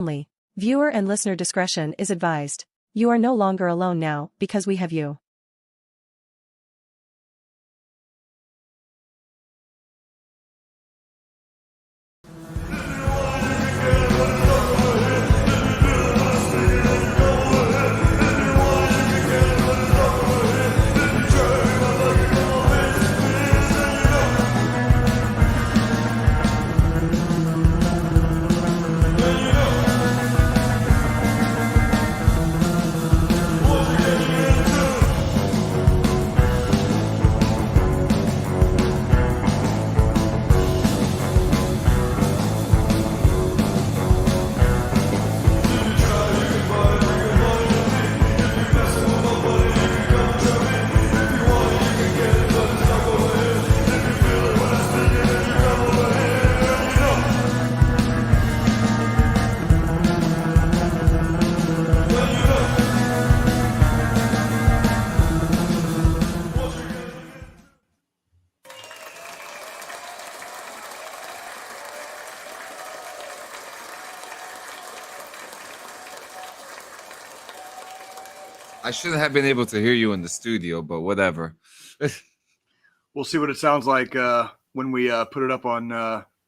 only. Viewer and listener discretion is advised. You are no longer alone now because we have you. I shouldn't have been able to hear you in the studio, but whatever. We'll see what it sounds like when we put it up on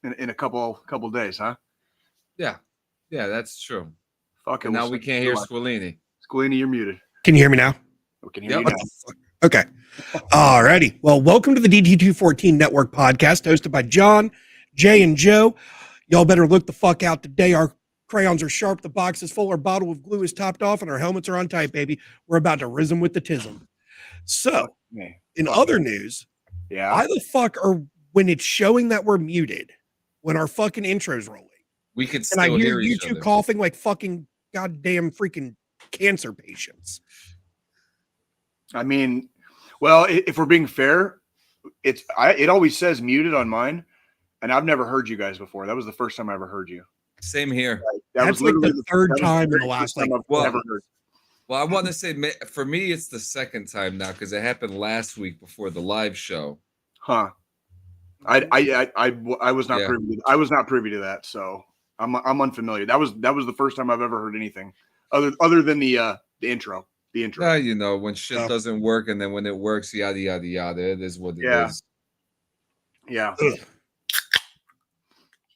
in a couple days, huh? Yeah, that's true. Fuck it. Now we can't hear Squillini. Squillini, you're muted. Can you hear me now? We can hear you now. Okay. Alrighty. Well, welcome to the DD214 Network podcast hosted by John, Jay, and Joe. Y'all better look the fuck out today. Our crayons are sharp, the box is full, our bottle of glue is topped off, and our helmets are on tight, baby. We're about to rism with the tism. So, in other news, why the fuck are, when it's showing that we're muted, when our fucking intro's rolling, we can and I still hear hear you each two other. coughing like fucking goddamn freaking cancer patients? I mean, well, if we're being fair, it always says muted on mine, and I've never heard you guys before. That was the first time I ever heard you. Same here. That's like the third time in the last like. Well, I want to say for me it's the second time now because it happened last week before the live show. Huh. I was not privy. I was not privy to that, so I'm unfamiliar. That was the first time I've ever heard anything other than the intro. The intro. Yeah, you know, when shit doesn't work and then when it works, yada yada yada. It is what it is. Yeah.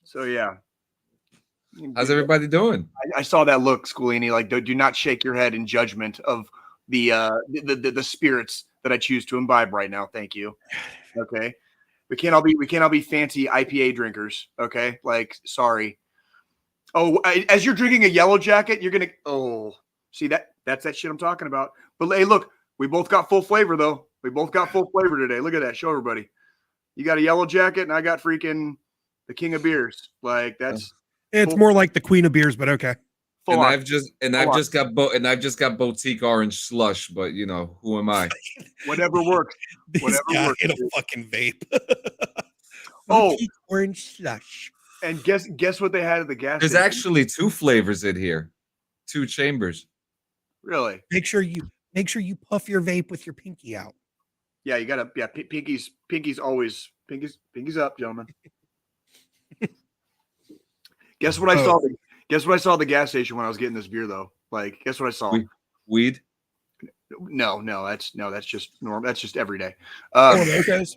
So yeah. How's everybody doing? I saw that look, Squillini. Like, do not shake your head in judgment of the spirits that I choose to imbibe right now. Thank you. Okay, we can't all be fancy IPA drinkers. Okay, like sorry. Oh, as you're drinking a yellow jacket, you're gonna see that's that shit I'm talking about. But hey, look, we both got full flavor though. We both got full flavor today. Look at that. Show everybody. You got a yellow jacket, and I got freaking the king of beers. Like that's. It's more like the queen of beers, but okay. And I've just got boutique orange slush, but you know, who am I? Whatever works. Whatever works. In a fucking vape. Boutique orange slush. And guess what they had at the gas There's station? actually 2 flavors in here. 2 chambers. Really? Make sure you puff your vape with your pinky out. Yeah, you gotta pinky's always pinky's up, gentlemen. Guess what I saw? Guess what I saw at the gas station when I was getting this beer, though. Like, guess what I saw? Weed? No, that's just normal. That's just every day. Locos?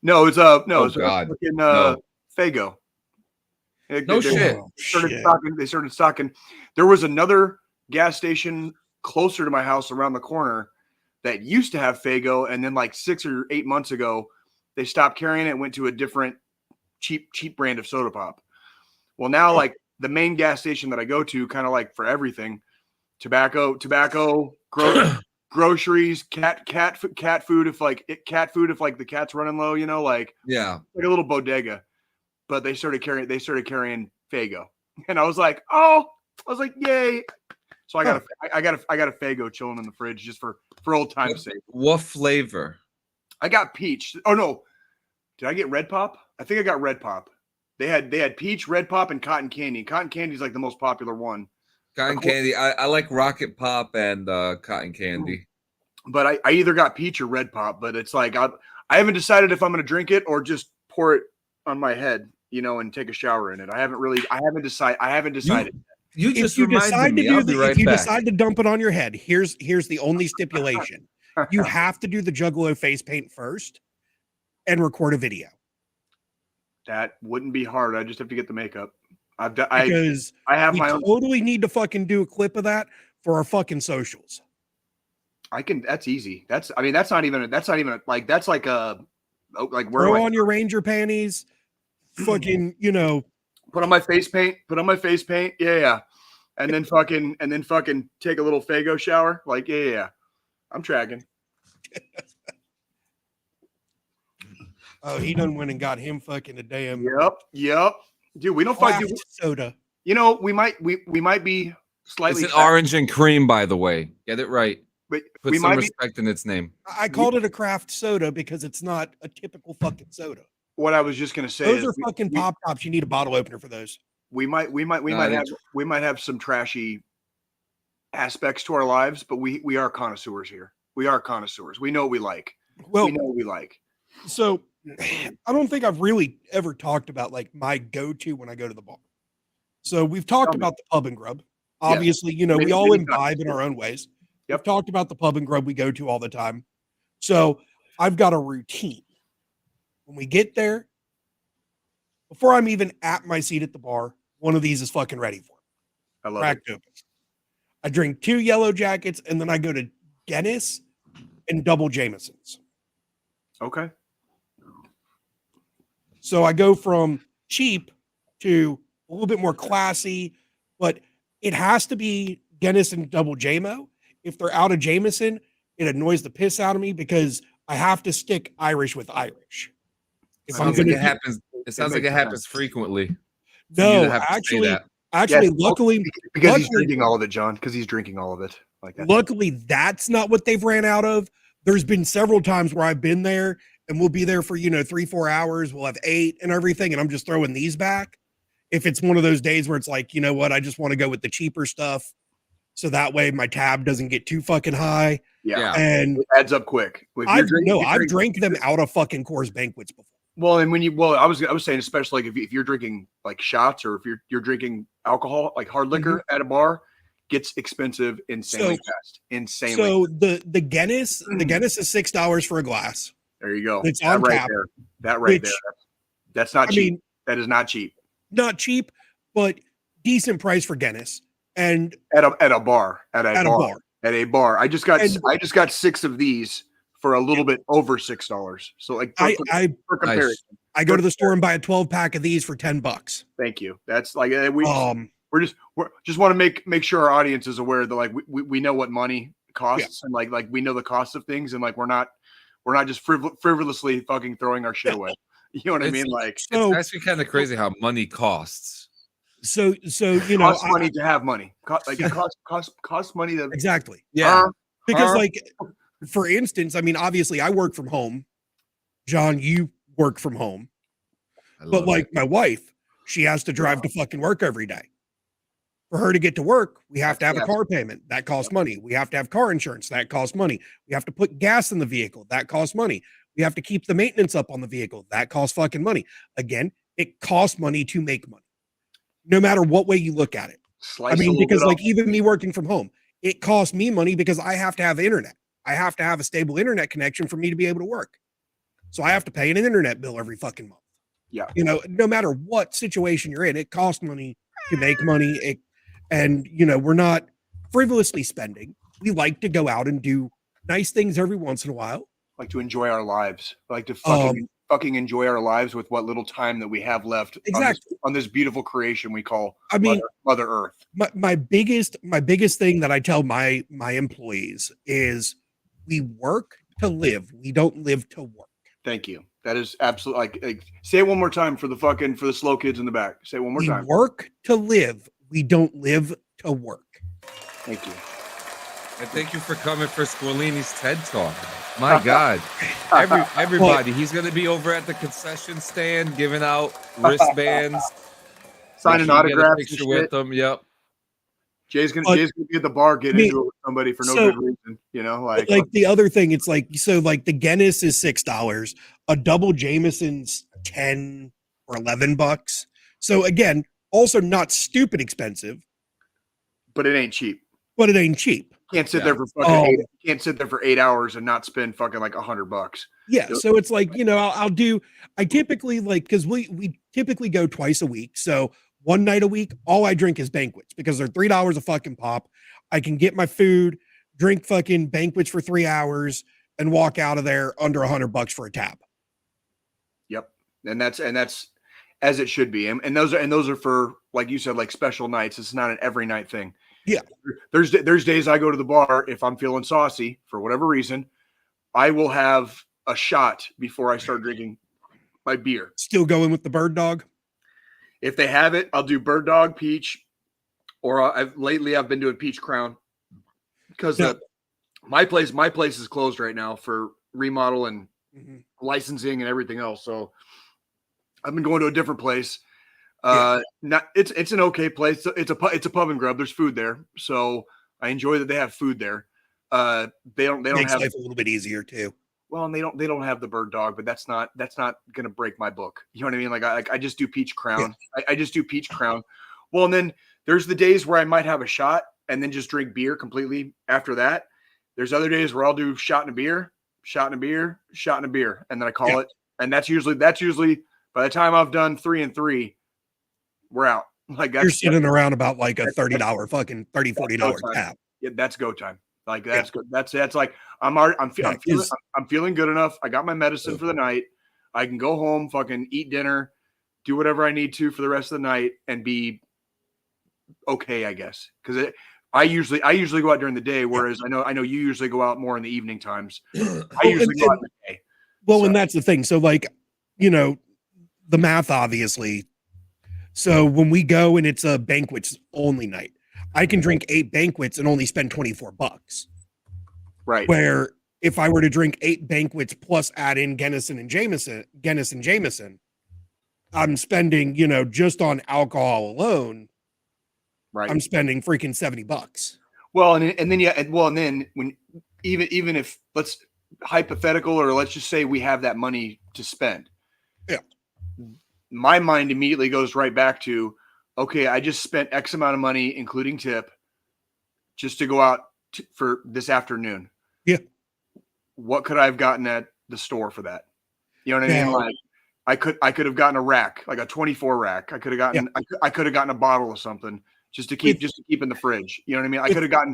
No, it's it's fucking Faygo. They started stocking. There was another gas station closer to my house around the corner that used to have Faygo, and then like 6 or 8 months ago, they stopped carrying it and went to a different cheap brand of soda pop. Well, now like the main gas station that I go to, kind of like for everything, tobacco, groceries, cat food. If like the cat's running low, you know, like a little bodega. But they started carrying Faygo, and I was like, yay! So I got a Faygo chilling in the fridge just for old time's sake. What flavor? I got peach. Oh no, did I get red pop? I think I got red pop. They had peach, red pop, and cotton candy. Cotton candy is like the most popular one. Cotton candy. I like rocket pop and cotton candy. But I either got peach or red pop. But it's like I haven't decided if I'm going to drink it or just pour it on my head, you know, and take a shower in it. I haven't decided. You just reminded me. I'll be right if you back. decide to dump it on your head, here's the only stipulation. You have to do the Juggalo face paint first and record a video. That wouldn't be hard. I just have to get the makeup. Because I have we my own. totally need to fucking do a clip of that for our fucking socials. I can. That's easy. That's not even like that's like a like where Throw on your Ranger panties, fucking, you know, put on my face paint. Yeah. And then fucking take a little Fago shower. Like, yeah. I'm tracking. Oh, he done went and got him fucking a damn Yep. Dude, we don't fight soda. You know, we might be slightly. It's an orange and cream, by the way. Get it right. But Put some respect in its name. I called it a craft soda because it's not a typical fucking soda. What I was just gonna say those are fucking pop tops. You need a bottle opener for those. We might have some trashy aspects to our lives, but we are connoisseurs here. We are connoisseurs. We know what we like. Well, we know what we like. So I don't think I've really ever talked about like my go-to when I go to the bar. So we've talked about the pub and grub. Obviously, you know, we all imbibe in our own ways. We've talked about the pub and grub we go to all the time. So I've got a routine. When we get there, before I'm even at my seat at the bar, one of these is fucking ready for me. I love Cracked it. open. I drink 2 yellow jackets and then I go to Guinness and double Jamesons. Okay. So I go from cheap to a little bit more classy, but it has to be Guinness and double JMO. If they're out of Jameson, it annoys the piss out of me because I have to stick Irish with Irish. It sounds like it happens frequently. No, actually, luckily, because he's drinking all of it, John. Because he's drinking all of it like that. Luckily, that's not what they've ran out of. There's been several times where I've been there and we'll be there for 3-4 hours. We'll have 8 and everything, and I'm just throwing these back. If it's one of those days where it's like, you know what, I just want to go with the cheaper stuff, so that way my tab doesn't get too fucking high. Yeah, and it adds up quick. I've drank them out of fucking Coors Banquets before. Well, and I was saying, especially like if you're drinking like shots or if you're drinking alcohol, like hard liquor at a bar, gets expensive insanely fast. Insanely. So the Guinness, is $6 for a glass. There you go. It's on tap. That right there. That's not cheap. That is not cheap. Not cheap, but decent price for Guinness. And at a bar. I just got 6 of these for a little bit over $6. So like for comparison, I go to the store and buy a 12-pack of these for $10. Thank you. That's like we just want to make sure our audience is aware that like we know what money costs and like we know the cost of things, and like we're not just frivolously fucking throwing our shit away. You know what I mean? Like it's actually kind of crazy how money costs. So it costs money to have money. It costs money to exactly. Yeah. Because like, for instance, I mean, obviously I work from home. John, you work from home. But like my wife, she has to drive to fucking work every day. For her to get to work, we have to have a car payment. That costs money. We have to have car insurance. That costs money. We have to put gas in the vehicle. That costs money. We have to keep the maintenance up on the vehicle. That costs fucking money. Again, it costs money to make money. No matter what way you look at it. Because like even me working from home, it costs me money because I have to have internet. I have to have a stable internet connection for me to be able to work. So I have to pay an internet bill every fucking month. Yeah. No matter what situation you're in, it costs money to make money. And we're not frivolously spending. We like to go out and do nice things every once in a while. Like to enjoy our lives. Like to fucking enjoy our lives with what little time that we have left on this beautiful creation we call Mother Earth. My biggest thing that I tell my employees is we work to live. We don't live to work. Thank you. That is absolutely like say it one more time for the slow kids in the back. Say it one more time. We work to live. We don't live to work. Thank you. And thank you for coming for Squillini's TED Talk. My God. Everybody, he's going to be over at the concession stand giving out wristbands. Signing autographs. Picture with them. Yep. Jay's gonna be at the bar getting into it with somebody for no good reason. Like the other thing, it's like the Guinness is $6. A double Jameson's $10 or $11. So again, also not stupid expensive, But it ain't cheap. But it ain't cheap. Can't sit there for fucking can't sit there for 8 hours and not spend fucking like $100. Yeah. So it's like, you know, I typically like, because we typically go twice a week. So one night a week, all I drink is banquets because they're $3 a fucking pop. I can get my food, drink fucking banquets for 3 hours, and walk out of there under $100 for a tab. Yep. And that's as it should be. And those are for, like you said, like special nights. It's not an every night thing. Yeah. There's days I go to the bar if I'm feeling saucy for whatever reason. I will have a shot before I start drinking my beer. Still going with the bird dog? If they have it, I'll do bird dog, peach, or lately I've been doing peach crown because my place is closed right now for remodel and licensing and everything else. So I've been going to a different place. It's an okay place. It's a pub and grub. There's food there, so I enjoy that they have food there. They don't Makes have life a little bit easier too. Well, and they don't have the bird dog, but that's not gonna break my book. You know what I mean? Like I just do peach crown. Yeah. I just do peach crown. Well, and then there's the days where I might have a shot and then just drink beer completely after that. There's other days where I'll do shot and a beer, shot and a beer, shot and a beer, and then I call it. And that's usually by the time I've done 3 and 3, we're out. Like you're sitting around about like a $30 fucking $40 tab. Yeah, that's go time. Like that's good. That's like I'm feeling good enough. I got my medicine for the night. I can go home, fucking eat dinner, do whatever I need to for the rest of the night, and be okay, I guess. Because I usually go out during the day, whereas I know you usually go out more in the evening times. I usually go out in the day. Well, and that's the thing. So like, you know, the math obviously. So when we go and it's a banquets only night, I can drink 8 banquets and only spend $24. Right. Where if I were to drink 8 banquets plus add in Guinness and Jameson, I'm spending, you know, just on alcohol alone. Right. I'm spending freaking $70. Well, and then when even if let's hypothetical or let's just say we have that money to spend. Yeah. My mind immediately goes right back to, okay, I just spent X amount of money, including tip, just to go out for this afternoon. Yeah. What could I have gotten at the store for that? You know what I mean? Like I could have gotten a rack, like a 24 rack. I could have gotten, I could have gotten a bottle of something just to keep in the fridge. You know what I mean? I could have gotten,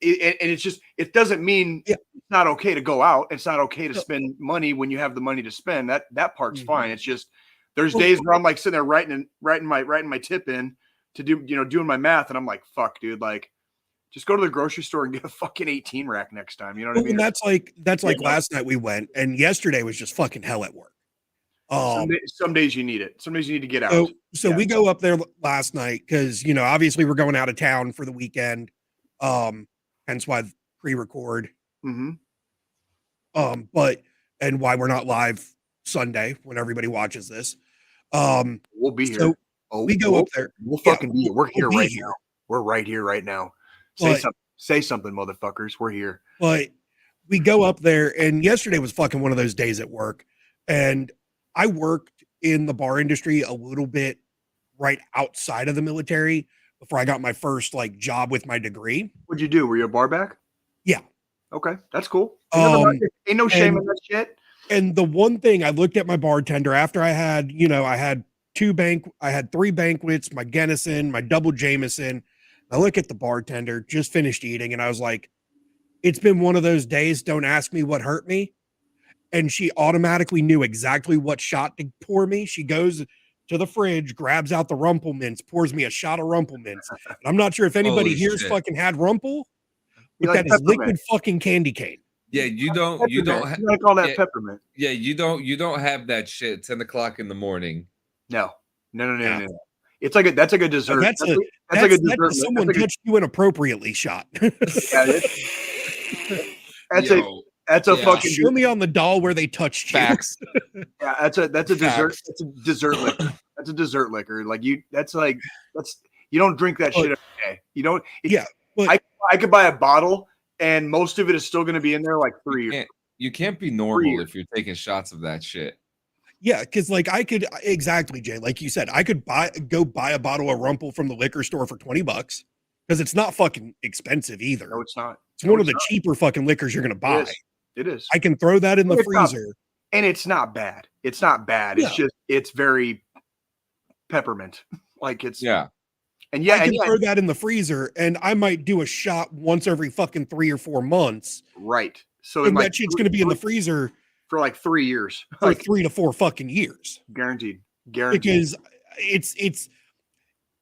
and it's just, it doesn't mean it's not okay to go out. It's not okay to spend money when you have the money to spend. That part's fine. It's just, there's days where I'm like sitting there writing my tip in to do, you know, doing my math. And I'm like, fuck, dude, like just go to the grocery store and get a fucking 18 rack next time. You know what I mean? And that's like last night we went, and yesterday was just fucking hell at work. Some days you need it. Some days you need to get out. So we go up there last night because, you know, obviously we're going out of town for the weekend. Hence why pre-record. Mm-hmm. And why we're not live Sunday when everybody watches this. We'll be here. So we go up there. We'll fucking be here. We're here right now. We're right here right now. Say something, motherfuckers. We're here. But we go up there, and yesterday was fucking one of those days at work. And I worked in the bar industry a little bit right outside of the military before I got my first like job with my degree. What'd you do? Were you a bar back? Yeah. Okay, that's cool. Ain't no shame in that shit. And the one thing I looked at my bartender after I had 3 banquets, my Guinness, my double Jameson. I look at the bartender, just finished eating, and I was like, it's been one of those days. Don't ask me what hurt me. And she automatically knew exactly what shot to pour me. She goes to the fridge, grabs out the Rumple Mints, pours me a shot of Rumple Mints. And I'm not sure if anybody here's fucking had Rumple, but like that is liquid fucking candy cane. Yeah, you don't gotta call that peppermint. Yeah, you don't have that shit at 10 o'clock in the morning. No. It's like that's like a dessert. That's like a dessert. Someone touched you inappropriately shot. That's a fucking. Show me on the doll where they touched you. Facts. Yeah, that's a dessert. That's a dessert liquor. That's a dessert liquor. Like you don't drink that shit every day. You don't. I could buy a bottle and most of it is still going to be in there like 3 years. You can't be normal if you're taking shots of that shit. Yeah, because like I could exactly, Jay, like you said, I could go buy a bottle of Rumple from the liquor store for $20. because it's not fucking expensive either. No, it's not. It's one of the cheaper fucking liquors you're gonna buy. It is. I can throw that in the freezer. And it's not bad. It's not bad. No. It's just, it's very peppermint. Like it's, Yeah. And yeah, I can throw that in the freezer, and I might do a shot once every fucking 3 or 4 months. Right. So and that shit's going to be in the freezer for like 3 years, for like 3 to 4 fucking years, guaranteed. Because it's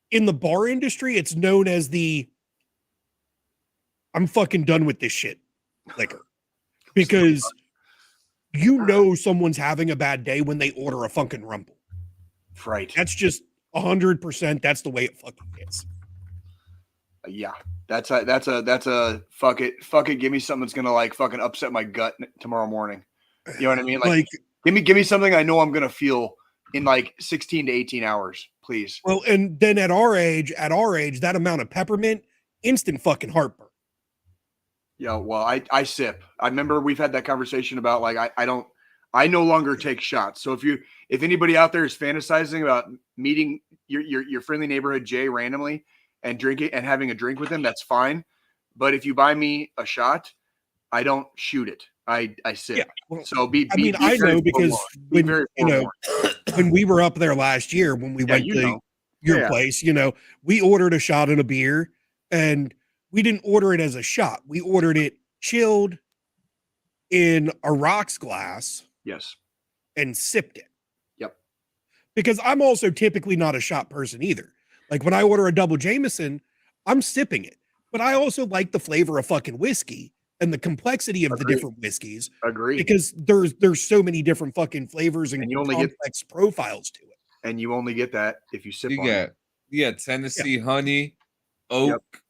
in the bar industry, it's known as the I'm fucking done with this shit liquor, because you know someone's having a bad day when they order a fucking rumble. Right. That's just 100%. That's the way it fucking is. Yeah. That's a fuck it. Give me something that's gonna like fucking upset my gut tomorrow morning. You know what I mean? Like give me something I know I'm gonna feel in like 16 to 18 hours, please. Well, and then at our age, that amount of peppermint, instant fucking heartburn. Yeah, well, I sip. I remember we've had that conversation about like I no longer take shots. So if anybody out there is fantasizing about meeting your friendly neighborhood Jay randomly and drinking and having a drink with him, that's fine. But if you buy me a shot, I don't shoot it. I sip. Yeah, well, so I know because when when we were up there last year, when we went to your place, we ordered a shot and a beer, and we didn't order it as a shot. We ordered it chilled in a rocks glass. Yes. And sipped it. Yep. Because I'm also typically not a shot person either. Like when I order a double Jameson, I'm sipping it. But I also like the flavor of fucking whiskey and the complexity of the different whiskeys. Agree. Because there's so many different fucking flavors and you only complex profiles to it. And you only get that if you sip on it. Yeah, Tennessee honey, oak,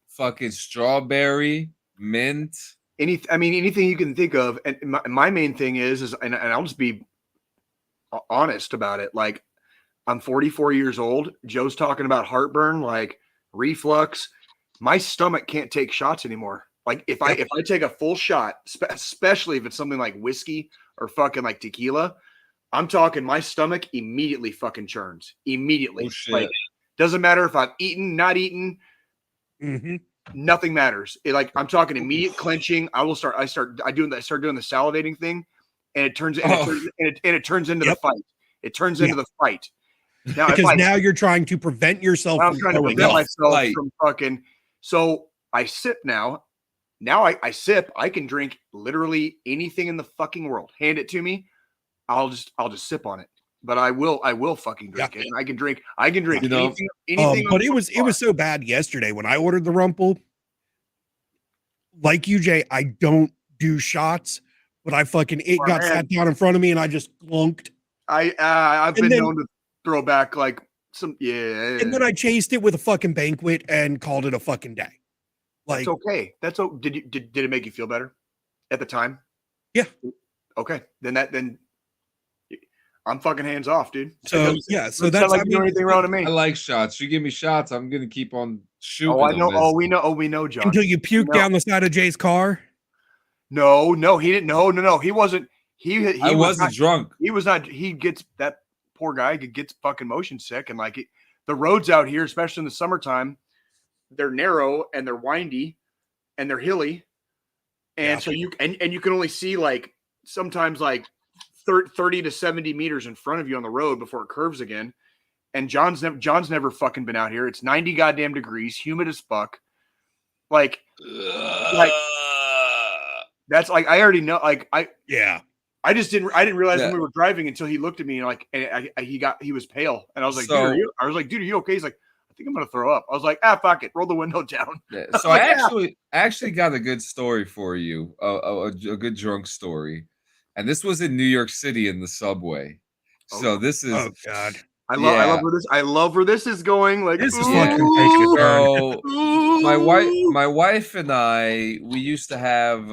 fucking strawberry, mint. Anything you can think of. And my main thing is and I'll just be honest about it. Like, I'm 44 years old. Joe's talking about heartburn, like reflux. My stomach can't take shots anymore. Like if I take a full shot, especially if it's something like whiskey or fucking like tequila, I'm talking my stomach immediately fucking churns. Immediately. Oh, shit. Like, doesn't matter if I've eaten, not eaten. Mm-hmm. Nothing matters. I'm talking immediate clenching. I start doing the salivating thing, and it turns into the fight. It turns into the fight. Now, because now you're trying to prevent yourself from fucking. So I sip now. Now I sip. I can drink literally anything in the fucking world. Hand it to me. I'll just sip on it. But I will fucking drink it. And I can drink anything. But it was so bad yesterday when I ordered the Rumple. Like you, Jay, I don't do shots, but sat down in front of me and I just glunked. I've been known to throw back like some And then I chased it with a fucking banquet and called it a fucking day. Like, that's okay. Did it make you feel better at the time? Yeah. Okay. Then I'm fucking hands off, dude. So that's like anything wrong to me. I like shots. You give me shots, I'm gonna keep on shooting. Oh, I know. We know, John. Until you puke down the side of Jay's car. No, he didn't. No, he wasn't. I wasn't drunk. He was not. He gets that poor guy gets fucking motion sick, and like the roads out here, especially in the summertime, they're narrow and they're windy and they're hilly, and so you can only see like sometimes like 30 to 70 meters in front of you on the road before it curves again. And John's never fucking been out here. It's 90 goddamn degrees, humid as fuck. Like that's like, I already know. Like I didn't realize when we were driving until he looked at me and like, and he was pale. And I was like, dude, are you okay? He's like, I think I'm going to throw up. I was like, fuck it. Roll the window down. Yeah. So I actually got a good story for you. A good drunk story. And this was in New York City in the subway. So this is God. I love where this is going. Like this is fucking taking a turn. So my wife and I, we used to have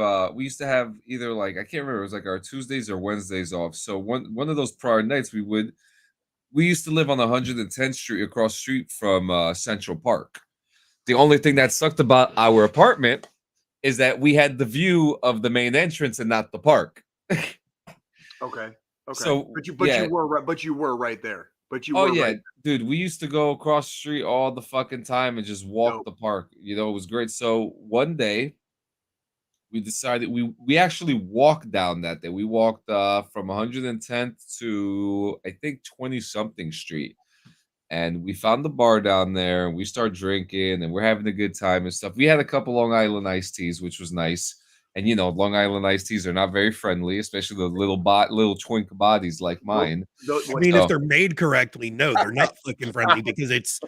either like, I can't remember, it was like our Tuesdays or Wednesdays off. So one of those prior nights we used to live on 110th Street across the street from Central Park. The only thing that sucked about our apartment is that we had the view of the main entrance and not the park. Okay. So, but you were right there. but you Oh were yeah, right. dude, we used to go across the street all the fucking time and just walk Dope. the park. You know, it was great. So one day we decided we actually walked down that day. We walked from 110th to I think 20 something street. And we found the bar down there and we start drinking and we're having a good time and stuff. We had a couple Long Island iced teas, which was nice. And you know, Long Island iced teas are not very friendly, especially the little twink bodies like mine. I mean, if they're made correctly, no, they're not fucking friendly because it's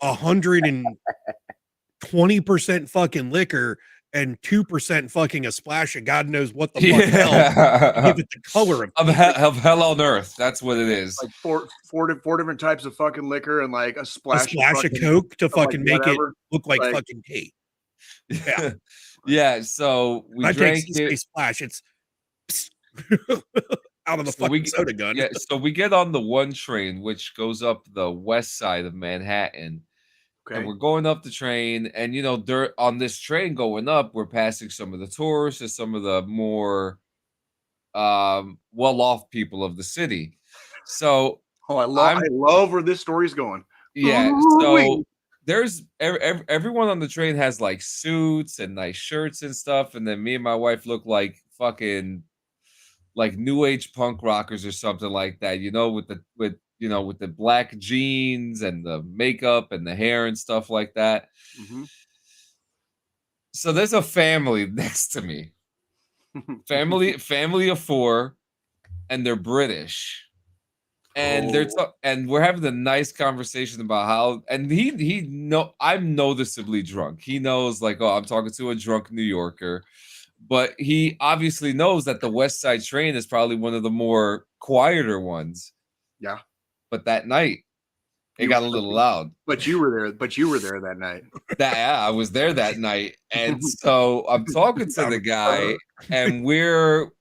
120% fucking liquor and 2% fucking a splash of God knows what the fuck hell to give it the color of hell on earth. That's what it is. Like four different types of fucking liquor and like a splash of Coke to fucking make whatever. it look like fucking tea. Yeah. Yeah. So we drank it. Splash. It's out of the So fucking soda gun. Yeah. So we get on the 1 train, which goes up the west side of Manhattan. Okay. And we're going up the train, and you know, on this train going up, we're passing some of the tourists and some of the more well-off people of the city. So I love where this story's going. Yeah. Ooh-wee. So there's everyone on the train has like suits and nice shirts and stuff, and then me and my wife look like fucking like new age punk rockers or something like that, you know, with the black jeans and the makeup and the hair and stuff like that. Mm-hmm. So there's a family next to me. Family of 4, and they're British. And and we're having a nice conversation about how, and I'm noticeably drunk. He knows like, oh, I'm talking to a drunk New Yorker. But he obviously knows that the West Side train is probably one of the more quieter ones. Yeah. But that night, it got a little loud. But you were there. That night. I was there that night, and so I'm talking to the guy, and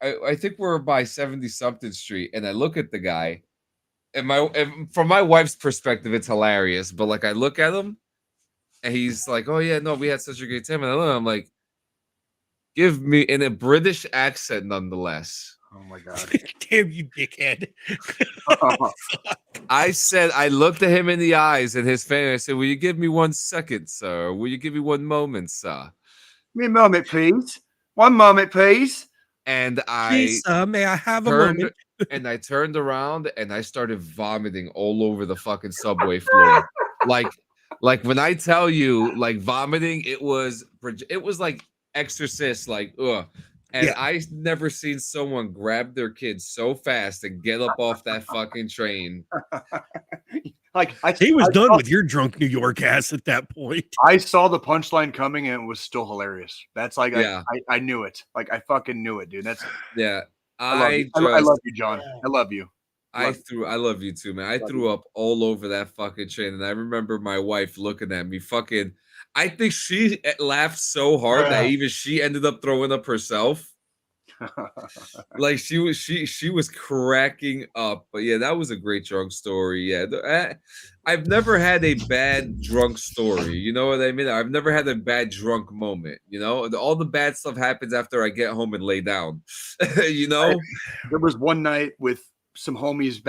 I think we're by 70 something street, and I look at the guy, and from my wife's perspective, it's hilarious. But like, I look at him, and he's like, "Oh yeah, no, we had such a great time," and I'm like, "Give me," in a British accent, nonetheless. Oh my god! Damn you, dickhead! I looked at him in the eyes and his face. I said, "Will you give me 1 second, sir? Will you give me 1 moment, sir? Give me a moment, please. 1 moment, please." And Please, may I have a moment? And I turned around and I started vomiting all over the fucking subway floor. like when I tell you, like vomiting, it was like Exorcist, like ugh. And I never seen someone grab their kids so fast and get up off that fucking train. He was done with your drunk New York ass at that point. I saw the punchline coming and it was still hilarious. That's like I knew it. Like I fucking knew it, dude. That's I love you, John. I love you. I love you too, man. I threw up all over that fucking train, and I remember my wife looking at me fucking. I think she laughed so hard that even she ended up throwing up herself. Like she was cracking up. But yeah, that was a great drunk story. Yeah, I've never had a bad drunk story. You know what I mean? I've never had a bad drunk moment. You know, all the bad stuff happens after I get home and lay down. You know, there was one night with some homies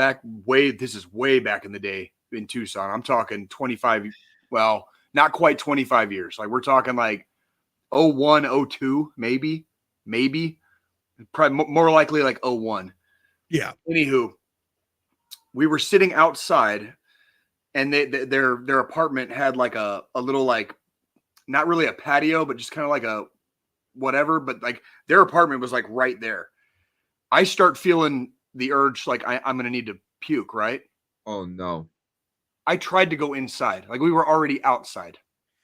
this is way back in the day in Tucson. I'm talking 25. Well, not quite 25 years. Like we're talking like 01, 02, maybe, probably more likely like 01. Yeah. Anywho, we were sitting outside, and their apartment had like a little, like, not really a patio, but just kind of like a whatever. But like their apartment was like right there. I start feeling the urge, like I'm gonna need to puke, right? Oh no. I tried to go inside. Like we were already outside.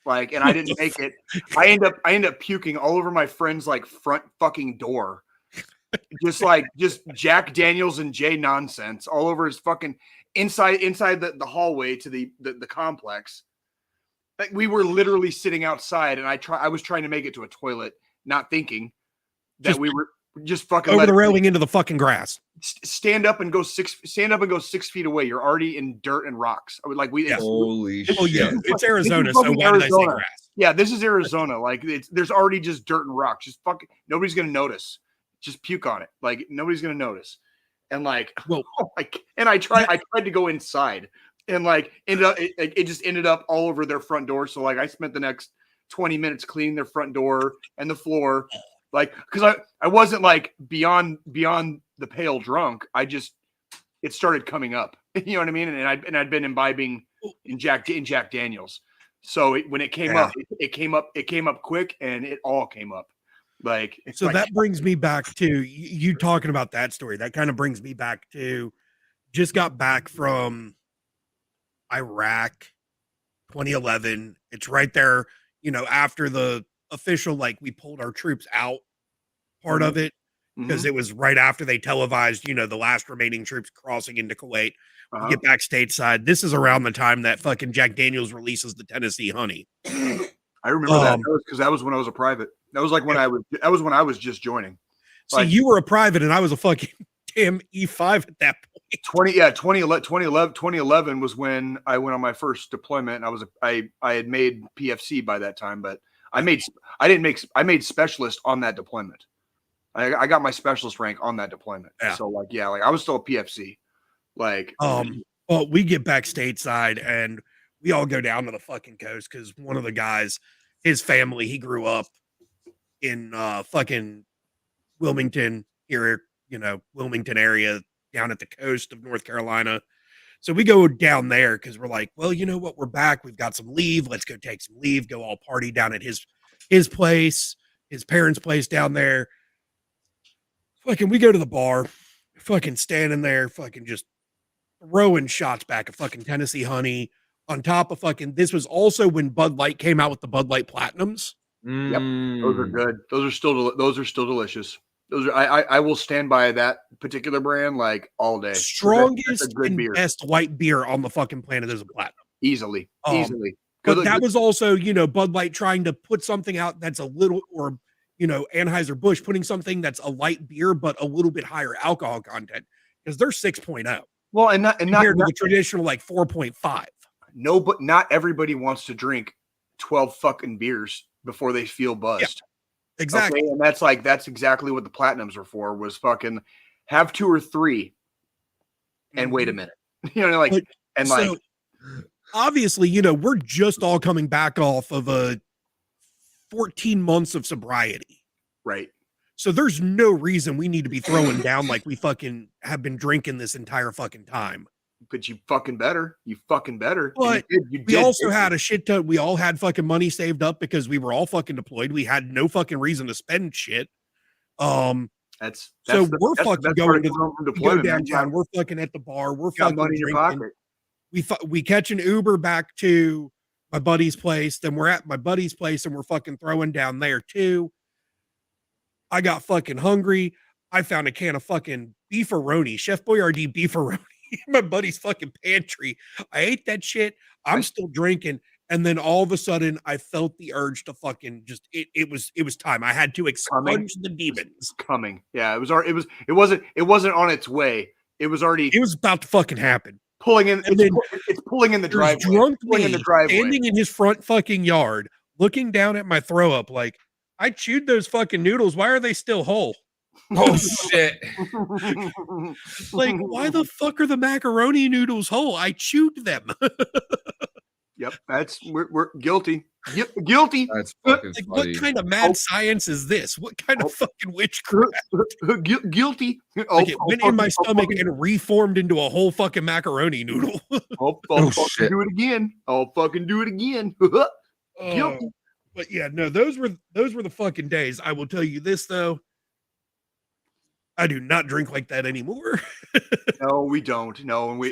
Like, and I didn't make it. I end up puking all over my friend's like front fucking door. Just Jack Daniels and Jay nonsense all over his fucking inside the hallway to the complex. Like we were literally sitting outside, and I was trying to make it to a toilet, not thinking that we were just fucking over the railing into the fucking grass. Stand up and go 6 feet away. You're already in dirt and rocks. I would like holy shit. Oh yeah, it's Arizona. So why did I say grass? Yeah, this is Arizona. Like there's already just dirt and rocks. Just fucking nobody's gonna notice. Just puke on it. Like nobody's gonna notice. and like, Well, and I tried to go inside, and like ended up it just ended up all over their front door. So like I spent the next 20 minutes cleaning their front door and the floor, like because I wasn't like beyond the pale drunk. It started coming up. You know what I mean? And I'd been imbibing in Jack Daniels. So when it came up, it came up quick, and it all came up. Like so that brings me back to you talking about that story. That kind of brings me back to just got back from Iraq 2011. It's right there, after the official, like we pulled our troops out part of it, because it was right after they televised, the last remaining troops crossing into Kuwait. We get back stateside. This is around the time that fucking Jack Daniels releases the Tennessee Honey. I remember that because that was when I was a private. That was like when I was just joining. See, you were a private and I was a fucking damn E5 at that point. 2011 was when I went on my first deployment, and I had made PFC by that time, but I made specialist on that deployment. I got my specialist rank on that deployment. Yeah. So like I was still a PFC. Like well, we get back stateside and we all go down to the fucking coast because one of the guys, his family, he grew up in fucking Wilmington here, Wilmington area down at the coast of North Carolina. So we go down there because we're like, well, you know what? We're back. We've got some leave. Let's go take some leave, go all party down at his place, his parents' place down there. Fucking, we go to the bar, fucking standing there, fucking just throwing shots back at fucking Tennessee Honey on top of fucking, this was also when Bud Light came out with the Bud Light Platinums. Yep. Those are good. Those are still delicious. Those are, I will stand by that particular brand like all day. Strongest and beer. Best white beer on the fucking planet is a Platinum. Easily. But that was also, Bud Light trying to put something out that's a little, or, Anheuser-Busch putting something that's a light beer, but a little bit higher alcohol content because they're 6.0. Well, and not compared to the traditional like 4.5. No, but not everybody wants to drink 12 fucking beers before they feel buzzed. Yeah, exactly. Okay? And that's exactly what the Platinums are for, was fucking have 2 or 3 and wait a minute. So, obviously, we're just all coming back off of a 14 months of sobriety. Right. So there's no reason we need to be throwing down like we fucking have been drinking this entire fucking time. But you fucking better. But we also had a shit ton. We all had fucking money saved up because we were all fucking deployed. We had no fucking reason to spend shit. We're fucking going to go downtown. We're fucking at the bar. We're fucking money in your pocket. We catch an Uber back to my buddy's place. Then we're at my buddy's place and we're fucking throwing down there too. I got fucking hungry. I found a can of fucking beefaroni, Chef Boyardee beefaroni in my buddy's fucking pantry. I ate that shit. I'm still drinking. And then all of a sudden I felt the urge to fucking just, it was time. I had to expunge the demons. Coming. Yeah. It wasn't on its way. It was about to fucking happen. It's pulling in the driveway. Drunk me standing in his front fucking yard, looking down at my throw up like, I chewed those fucking noodles. Why are they still whole? Oh shit. Like, why the fuck are the macaroni noodles whole? I chewed them. Yep, we're guilty. Guilty. That's fucking like, funny. what kind of mad science is this? What kind of fucking witchcraft? Guilty. Like it went in my stomach and reformed into a whole fucking macaroni noodle. I'll fucking do it again. I'll fucking do it again. Guilty. But yeah, no, those were the fucking days. I will tell you this though. I do not drink like that anymore. No, we don't. No,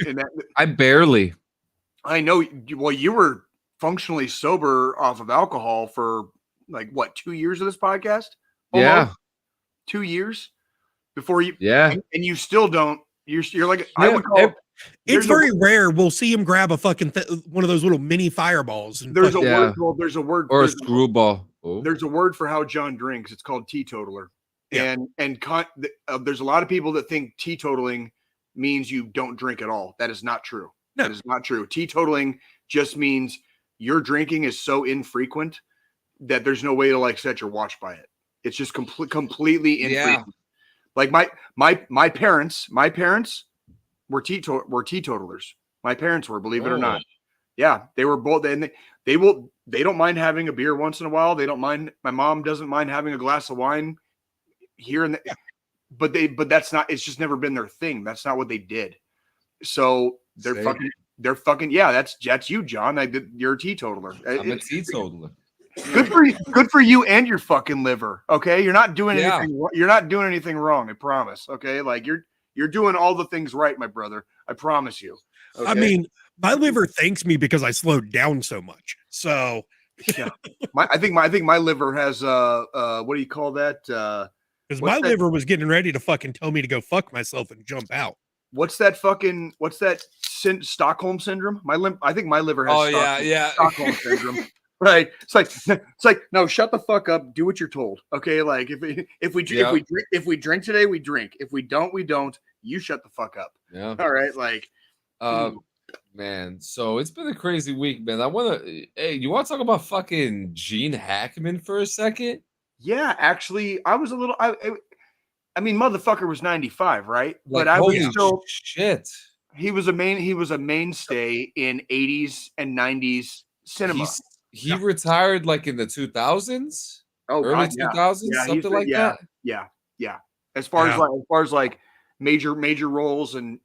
I barely. I know. Well, you were functionally sober off of alcohol for like what, 2 years of this podcast? Almost? Yeah, 2 years before you. Yeah, and you still don't. You're like, yeah, I would call. It's very rare. We'll see him grab a fucking one of those little mini fireballs. And there's a word. Well, there's a word or a screwball. Oh. There's a word for how John drinks. It's called teetotaler. Yeah. There's a lot of people that think teetotaling means you don't drink at all. That is not true. No. That is not true. Teetotaling just means your drinking is so infrequent that there's no way to like set your watch by it. It's just completely infrequent. Like my parents were teetotalers. My parents were, believe it or not. Yeah, they were both, and they don't mind having a beer once in a while. They don't mind. My mom doesn't mind having a glass of wine here and there. But that's not. It's just never been their thing. That's not what they did. So they're fucking. Yeah, that's you, John. You're a teetotaler. I'm a teetotaler. Good for you and your fucking liver. Okay, you're not doing anything. You're not doing anything wrong. I promise. Okay, like you're doing all the things right, my brother. I promise you. Okay? I mean, my liver thanks me because I slowed down so much. So yeah, I think my liver has what do you call that? Because my liver was getting ready to fucking tell me to go fuck myself and jump out. What's that Stockholm syndrome? I think my liver has Stockholm syndrome. Right. It's like, no, shut the fuck up. Do what you're told. Okay. Like if we drink today, we drink. If we don't, we don't. You shut the fuck up. Yeah. All right. Like, man. So it's been a crazy week, man. You want to talk about fucking Gene Hackman for a second? Yeah, actually, I was a little, I mean, motherfucker was 95, right? Like, but I was still shit. He was a mainstay in 80s and 90s cinema. He retired like in the 2000s, early 2000s, something like that. Yeah. As far as like major roles and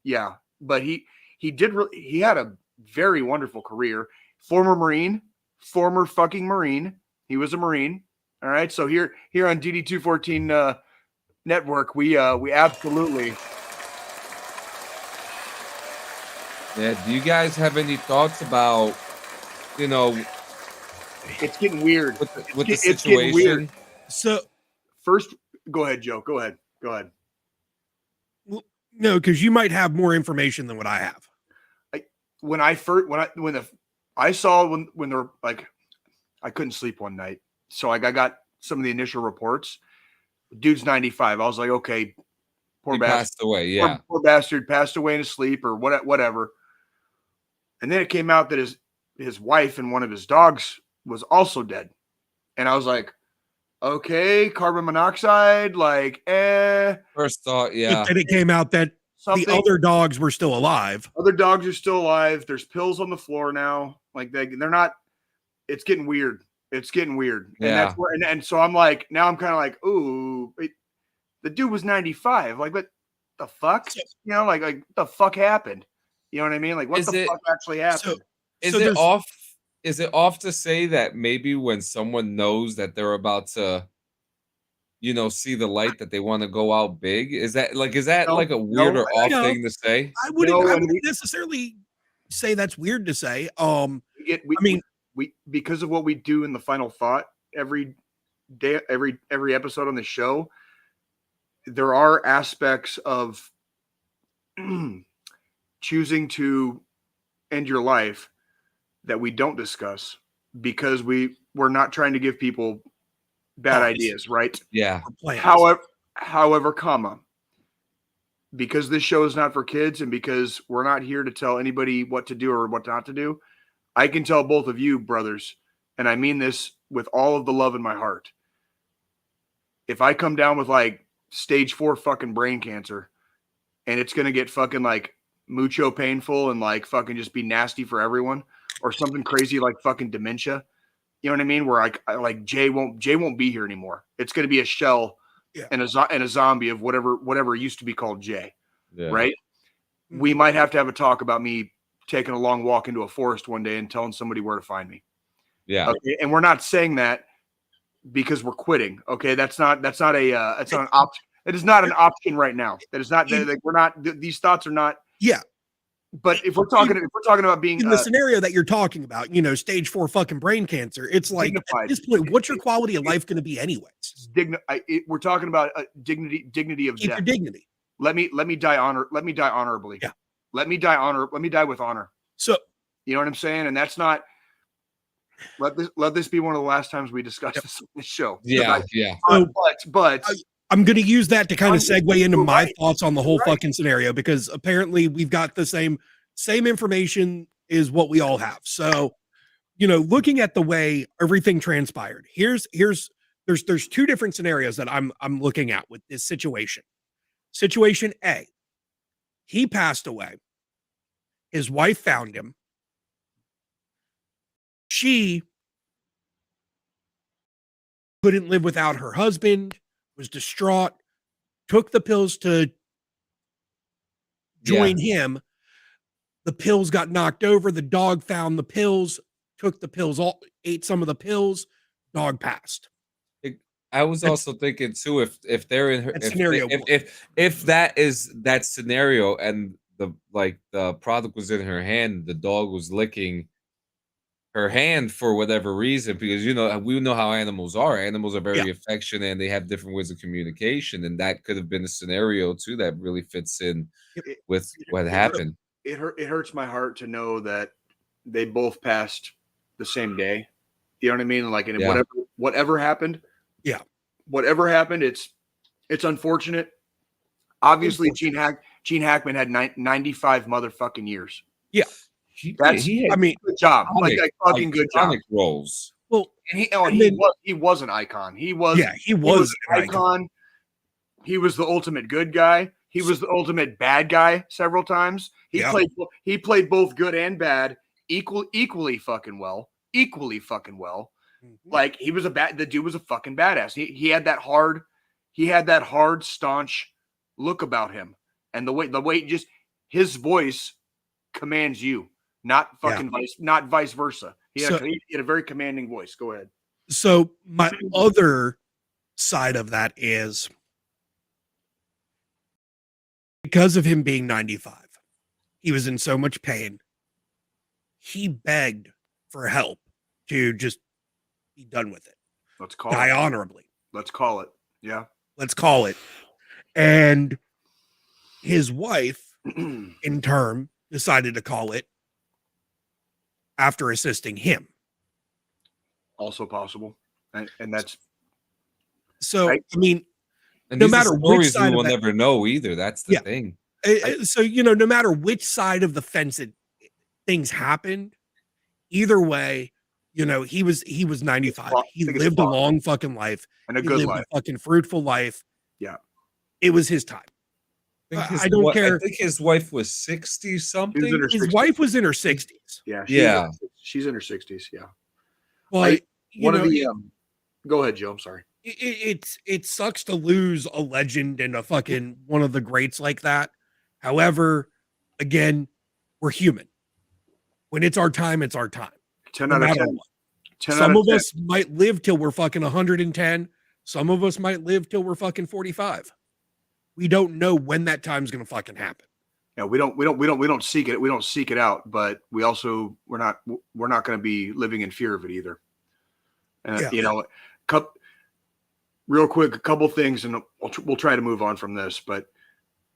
but he had a very wonderful career. Former fucking Marine. He was a Marine. All right. So here on DD214 Network, we absolutely. Yeah. Do you guys have any thoughts about, it's getting weird with the situation? So first, go ahead, Joe. Go ahead. Well, no, because you might have more information than what I have. When they're like, I couldn't sleep one night, so I got some of the initial reports. Dude's 95. I was like, okay, poor bastard passed away. Yeah, poor bastard passed away in his sleep or whatever. And then it came out that his wife and one of his dogs was also dead. And I was like, okay, carbon monoxide, like, First thought, yeah. And it came out that the other dogs were still alive. Other dogs are still alive. There's pills on the floor now. Like they're not, it's getting weird. It's getting weird. And yeah. That's where, and so I'm like, now I'm kind of like, ooh, the dude was 95. Like, what the fuck? Like the fuck happened? You know what I mean? Like, what fuck actually happened? Is it off to say that maybe when someone knows that they're about to, see the light, that they want to go out big? Is that like a weird or off thing to say? I wouldn't necessarily say that's weird to say. We because of what we do in the final thought every day, every episode on the show, there are aspects of choosing to end your life that we don't discuss because we're not trying to give people bad ideas, right? Yeah. However, because this show is not for kids and because we're not here to tell anybody what to do or what not to do, I can tell both of you, brothers, and I mean this with all of the love in my heart. If I come down with like stage 4 fucking brain cancer and it's going to get fucking like mucho painful and like fucking just be nasty for everyone, or something crazy like fucking dementia, you know what I mean? Where like Jay won't be here anymore. It's going to be a shell and a zombie of whatever used to be called Jay, right? We might have to have a talk about me taking a long walk into a forest one day and telling somebody where to find me. Yeah. Okay? And we're not saying that because we're quitting. Okay. That's not an option. It is not an option right now. That is not, like, we're not, these thoughts are not. Yeah. But if we're talking about being in the scenario that you're talking about, stage 4 fucking brain cancer, it's like dignified. At this point, what's your quality of life going to be anyways? We're talking about dignity of death. Your dignity. Let me die honorably. Yeah. Let me die with honor. So, you know what I'm saying? And that's not, let this be one of the last times we discuss this on the show. Yeah. But I'm going to use that to kind of segue into my thoughts on the whole fucking scenario, because apparently we've got the same information is what we all have. So, looking at the way everything transpired, there's 2 different scenarios that I'm looking at with this situation. Situation A, he passed away. His wife found him. She couldn't live without her husband, was distraught, took the pills to join him. The pills got knocked over. The dog found the pills, took the pills, ate some of the pills. Dog passed. I was also thinking too, if they're in her, if that is that scenario, and the product was in her hand, the dog was licking her hand for whatever reason, because we know how animals are. Animals are very affectionate, and they have different ways of communication, and that could have been a scenario too that really fits in with what happened. It hurts my heart to know that they both passed the same day. You know what I mean? Like, and whatever happened. Yeah. Whatever happened, it's unfortunate. Obviously, Gene Hackman had 95 motherfucking years. Yeah. Good job. Fucking good job. Roles. Well, he was an icon. He was an icon. He was the ultimate good guy. He was the ultimate bad guy several times. He played both good and bad equally fucking well. Like, the dude was a fucking badass. He had that hard, staunch look about him. And the way just his voice commands you, not vice versa. He had a very commanding voice. Go ahead. So my other side of that is, because of him being 95, he was in so much pain. He begged for help to just be done with it. Let's call Die honorably. Let's call it. Yeah. Let's call it. And his wife, in turn, decided to call it after assisting him. Also possible. And that's so, I mean, and no matter which side we will never know either. That's the thing. So, no matter which side of the fence things happened, either way, he was 95. He lived a long fucking life and a good life, a fucking fruitful life. Yeah, it was his time. I don't care. I think his wife was 60 something. His wife was in her 60s. Yeah, she's in her 60s. Yeah. Well, go ahead, Joe. I'm sorry. It sucks to lose a legend and a fucking one of the greats like that. However, again, we're human. When it's our time, it's our time. 10 out of 10. Some of us might live till we're fucking 110. Some of us might live till we're fucking 45. We don't know when that time's gonna fucking happen. Yeah, we don't seek it. We don't seek it out, but we're not going to be living in fear of it either. Real quick, a couple things, and we'll try to move on from this. But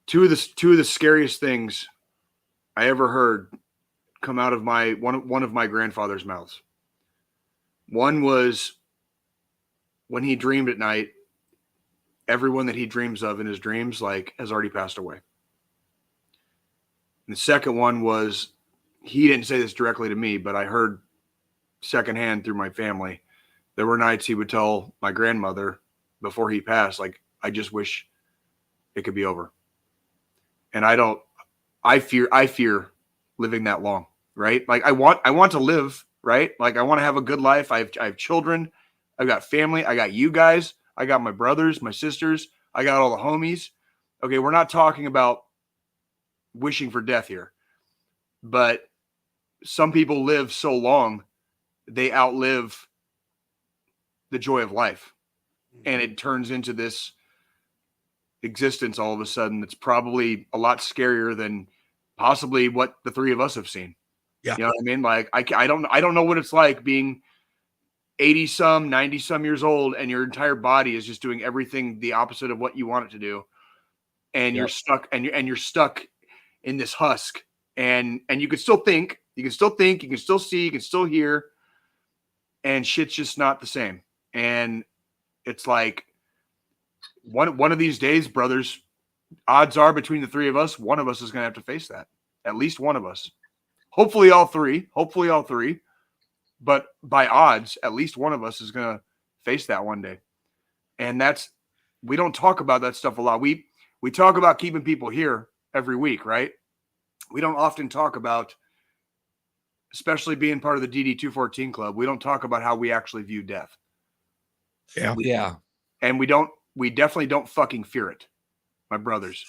two of the scariest things I ever heard come out of one of my grandfather's mouths. One was when he dreamed at night, everyone that he dreams of in his dreams has already passed away. And the second one was, he didn't say this directly to me, but I heard secondhand through my family. There were nights he would tell my grandmother before he passed, I just wish it could be over. And I fear living that long, right? I want to live, right? I want to have a good life. I have children. I've got family. I got you guys. I got my brothers, my sisters. I got all the homies. Okay, we're not talking about wishing for death here. But some people live so long, they outlive the joy of life. And it turns into this existence all of a sudden that's probably a lot scarier than possibly what the three of us have seen. Yeah. You know what I mean? I don't know what it's like being 80-some, 90-some years old, and your entire body is just doing everything the opposite of what you want it to do. And you're stuck, and you're stuck in this husk. And you can still think, you can still see, you can still hear, and shit's just not the same. And it's like one of these days, brothers, odds are between the three of us, one of us is going to have to face that. At least one of us. Hopefully all three. But by odds, at least one of us is going to face that one day. And we don't talk about that stuff a lot. we talk about keeping people here every week, right? We don't often talk about, especially being part of the DD214 club, we don't talk about how we actually view death. Yeah. And we definitely don't fucking fear it, my brothers.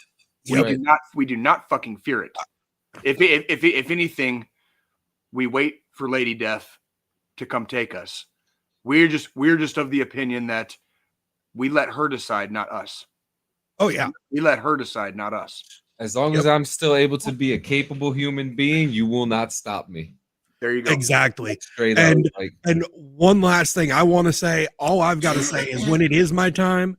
Yep. We do not fucking fear it. If anything, we wait for Lady Death to come take us. We're just of the opinion that we let her decide, not us. Oh yeah. We let her decide, not us. As long as I'm still able to be a capable human being, you will not stop me. There you go. Exactly. Straight And up. Like, and one last thing I want to say, all I've got to say is when it is my time,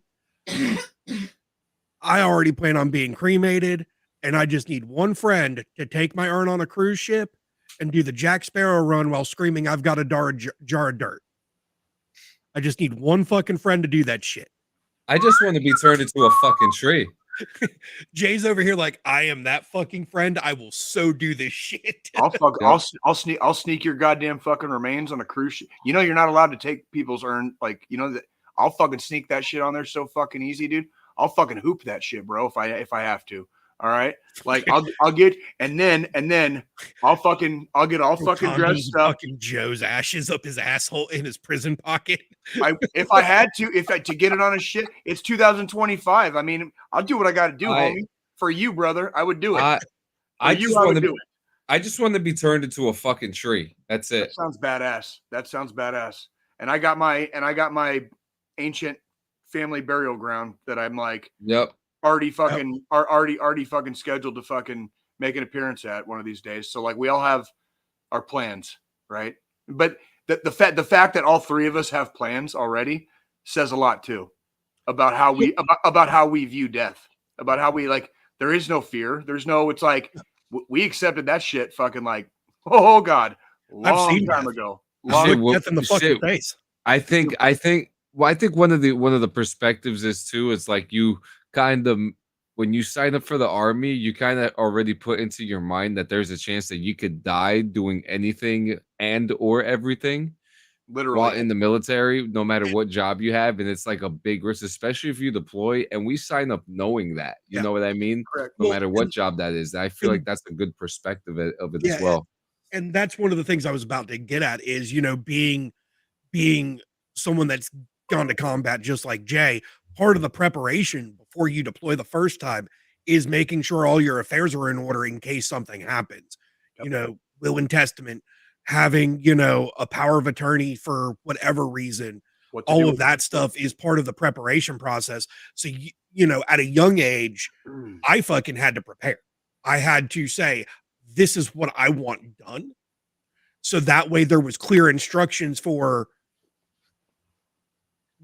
I already plan on being cremated, and I just need one friend to take my urn on a cruise ship and do the Jack Sparrow run while screaming, "I've got a jar of dirt." I just need one fucking friend to do that shit. I just want to be turned into a fucking tree. Jay's over here like, I am that fucking friend. I will so do this shit. I'll sneak your goddamn fucking remains on a cruise ship. You know you're not allowed to take people's urn, like, you know that. I'll fucking sneak that shit on there so fucking easy, dude. I'll fucking hoop that shit, bro, if I have to. All right, like I'll get and then I'll get all fucking dressed up. Fucking Joe's ashes up his asshole in his prison pocket. If I had to get it on a shit, it's 2025. I mean, I'll do what I got to do, homie. For you, brother, I would do it. I just want to be turned into a fucking tree. That's it. That sounds badass. And I got my ancient family burial ground that I'm like, already fucking scheduled to fucking make an appearance at one of these days. So like we all have our plans, right? But the fact that all three of us have plans already says a lot too about how we view death, about how we like. There is no fear. It's like we accepted that shit fucking like, oh God, long time ago. Death in the fucking face. I think one of the perspectives is too, it's like you kind of, when you sign up for the army, you kind of already put into your mind that there's a chance that you could die doing anything and or everything. Literally, while in the military, no matter what job you have, and it's like a big risk, especially if you deploy. And we sign up knowing that, you know what I mean. Correct. No matter what job that is, I feel like that's a good perspective of it as well. And that's one of the things I was about to get at is, you know, being someone that's gone to combat just like Jay. Part of the preparation before you deploy the first time is making sure all your affairs are in order in case something happens. Yep. You know, will and testament, having, you know, a power of attorney for whatever reason. All of that stuff is part of the preparation process. So, you know, at a young age, I fucking had to prepare. I had to say, this is what I want done. So that way there was clear instructions for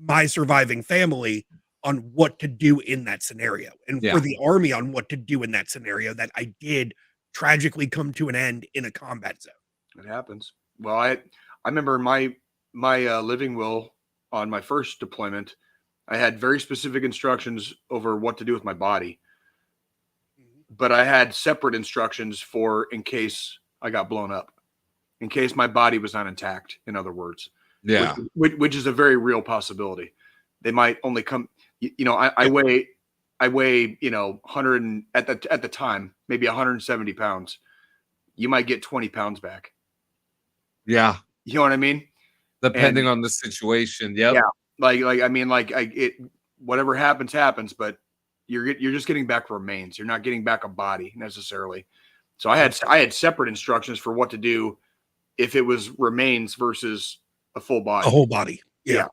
my surviving family on what to do in that scenario, and for the army on what to do in that scenario that I did tragically come to an end in a combat zone. It happens. Well, I remember my living will on my first deployment, I had very specific instructions over what to do with my body, but I had separate instructions for in case I got blown up, in case my body was not intact, in other words. Yeah. Which is a very real possibility. They might only come, you know, I weigh, you know, 100 at the time, maybe 170 pounds. You might get 20 pounds back. Yeah. You know what I mean? Depending on the situation. Yep. Yeah. Whatever happens, but you're just getting back remains. You're not getting back a body necessarily. So I had separate instructions for what to do if it was remains versus a full body, a whole body. Yeah.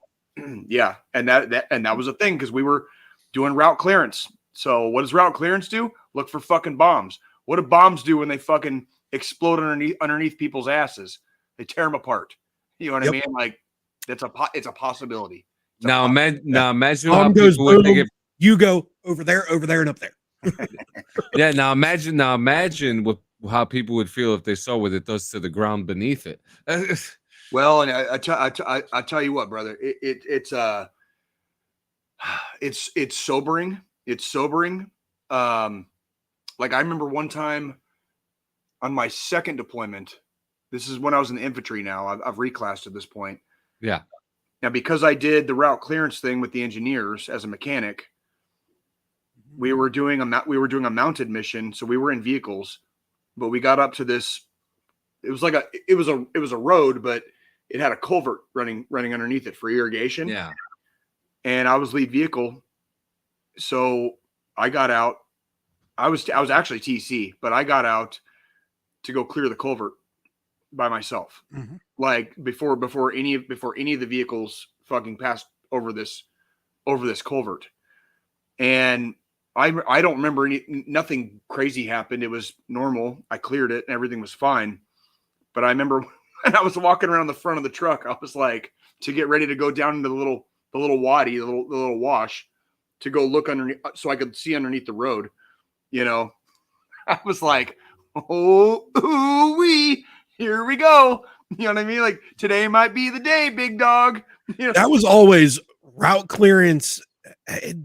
Yeah. And that was a thing because we were doing route clearance. So what does route clearance do? Look for fucking bombs. What do bombs do when they fucking explode underneath people's asses? They tear them apart. You know what I mean? Like it's a possibility. Now imagine how people would think if you go over there, and up there. Yeah. Now imagine how people would feel if they saw what it does to the ground beneath it. Well, and I tell you what, brother, it's sobering. It's sobering. Like I remember one time on my second deployment. This is when I was in the infantry. Now I've reclassed at this point. Yeah. Now because I did the route clearance thing with the engineers as a mechanic, we were doing a mounted mission, so we were in vehicles, but we got up to this. It was like it was a road, but it had a culvert running underneath it for irrigation. Yeah. And I was lead vehicle, so I got out. I was actually TC, but I got out to go clear the culvert by myself, like before any of the vehicles fucking passed over this culvert. And I don't remember nothing crazy happened. It was normal. I cleared it and everything was fine. But I remember when I was walking around the front of the truck, I was like, to get ready to go down into the little wadi, the little wash, to go look underneath so I could see underneath the road. You know, I was like, here we go. You know what I mean? Like, today might be the day, big dog. You know? That was always route clearance.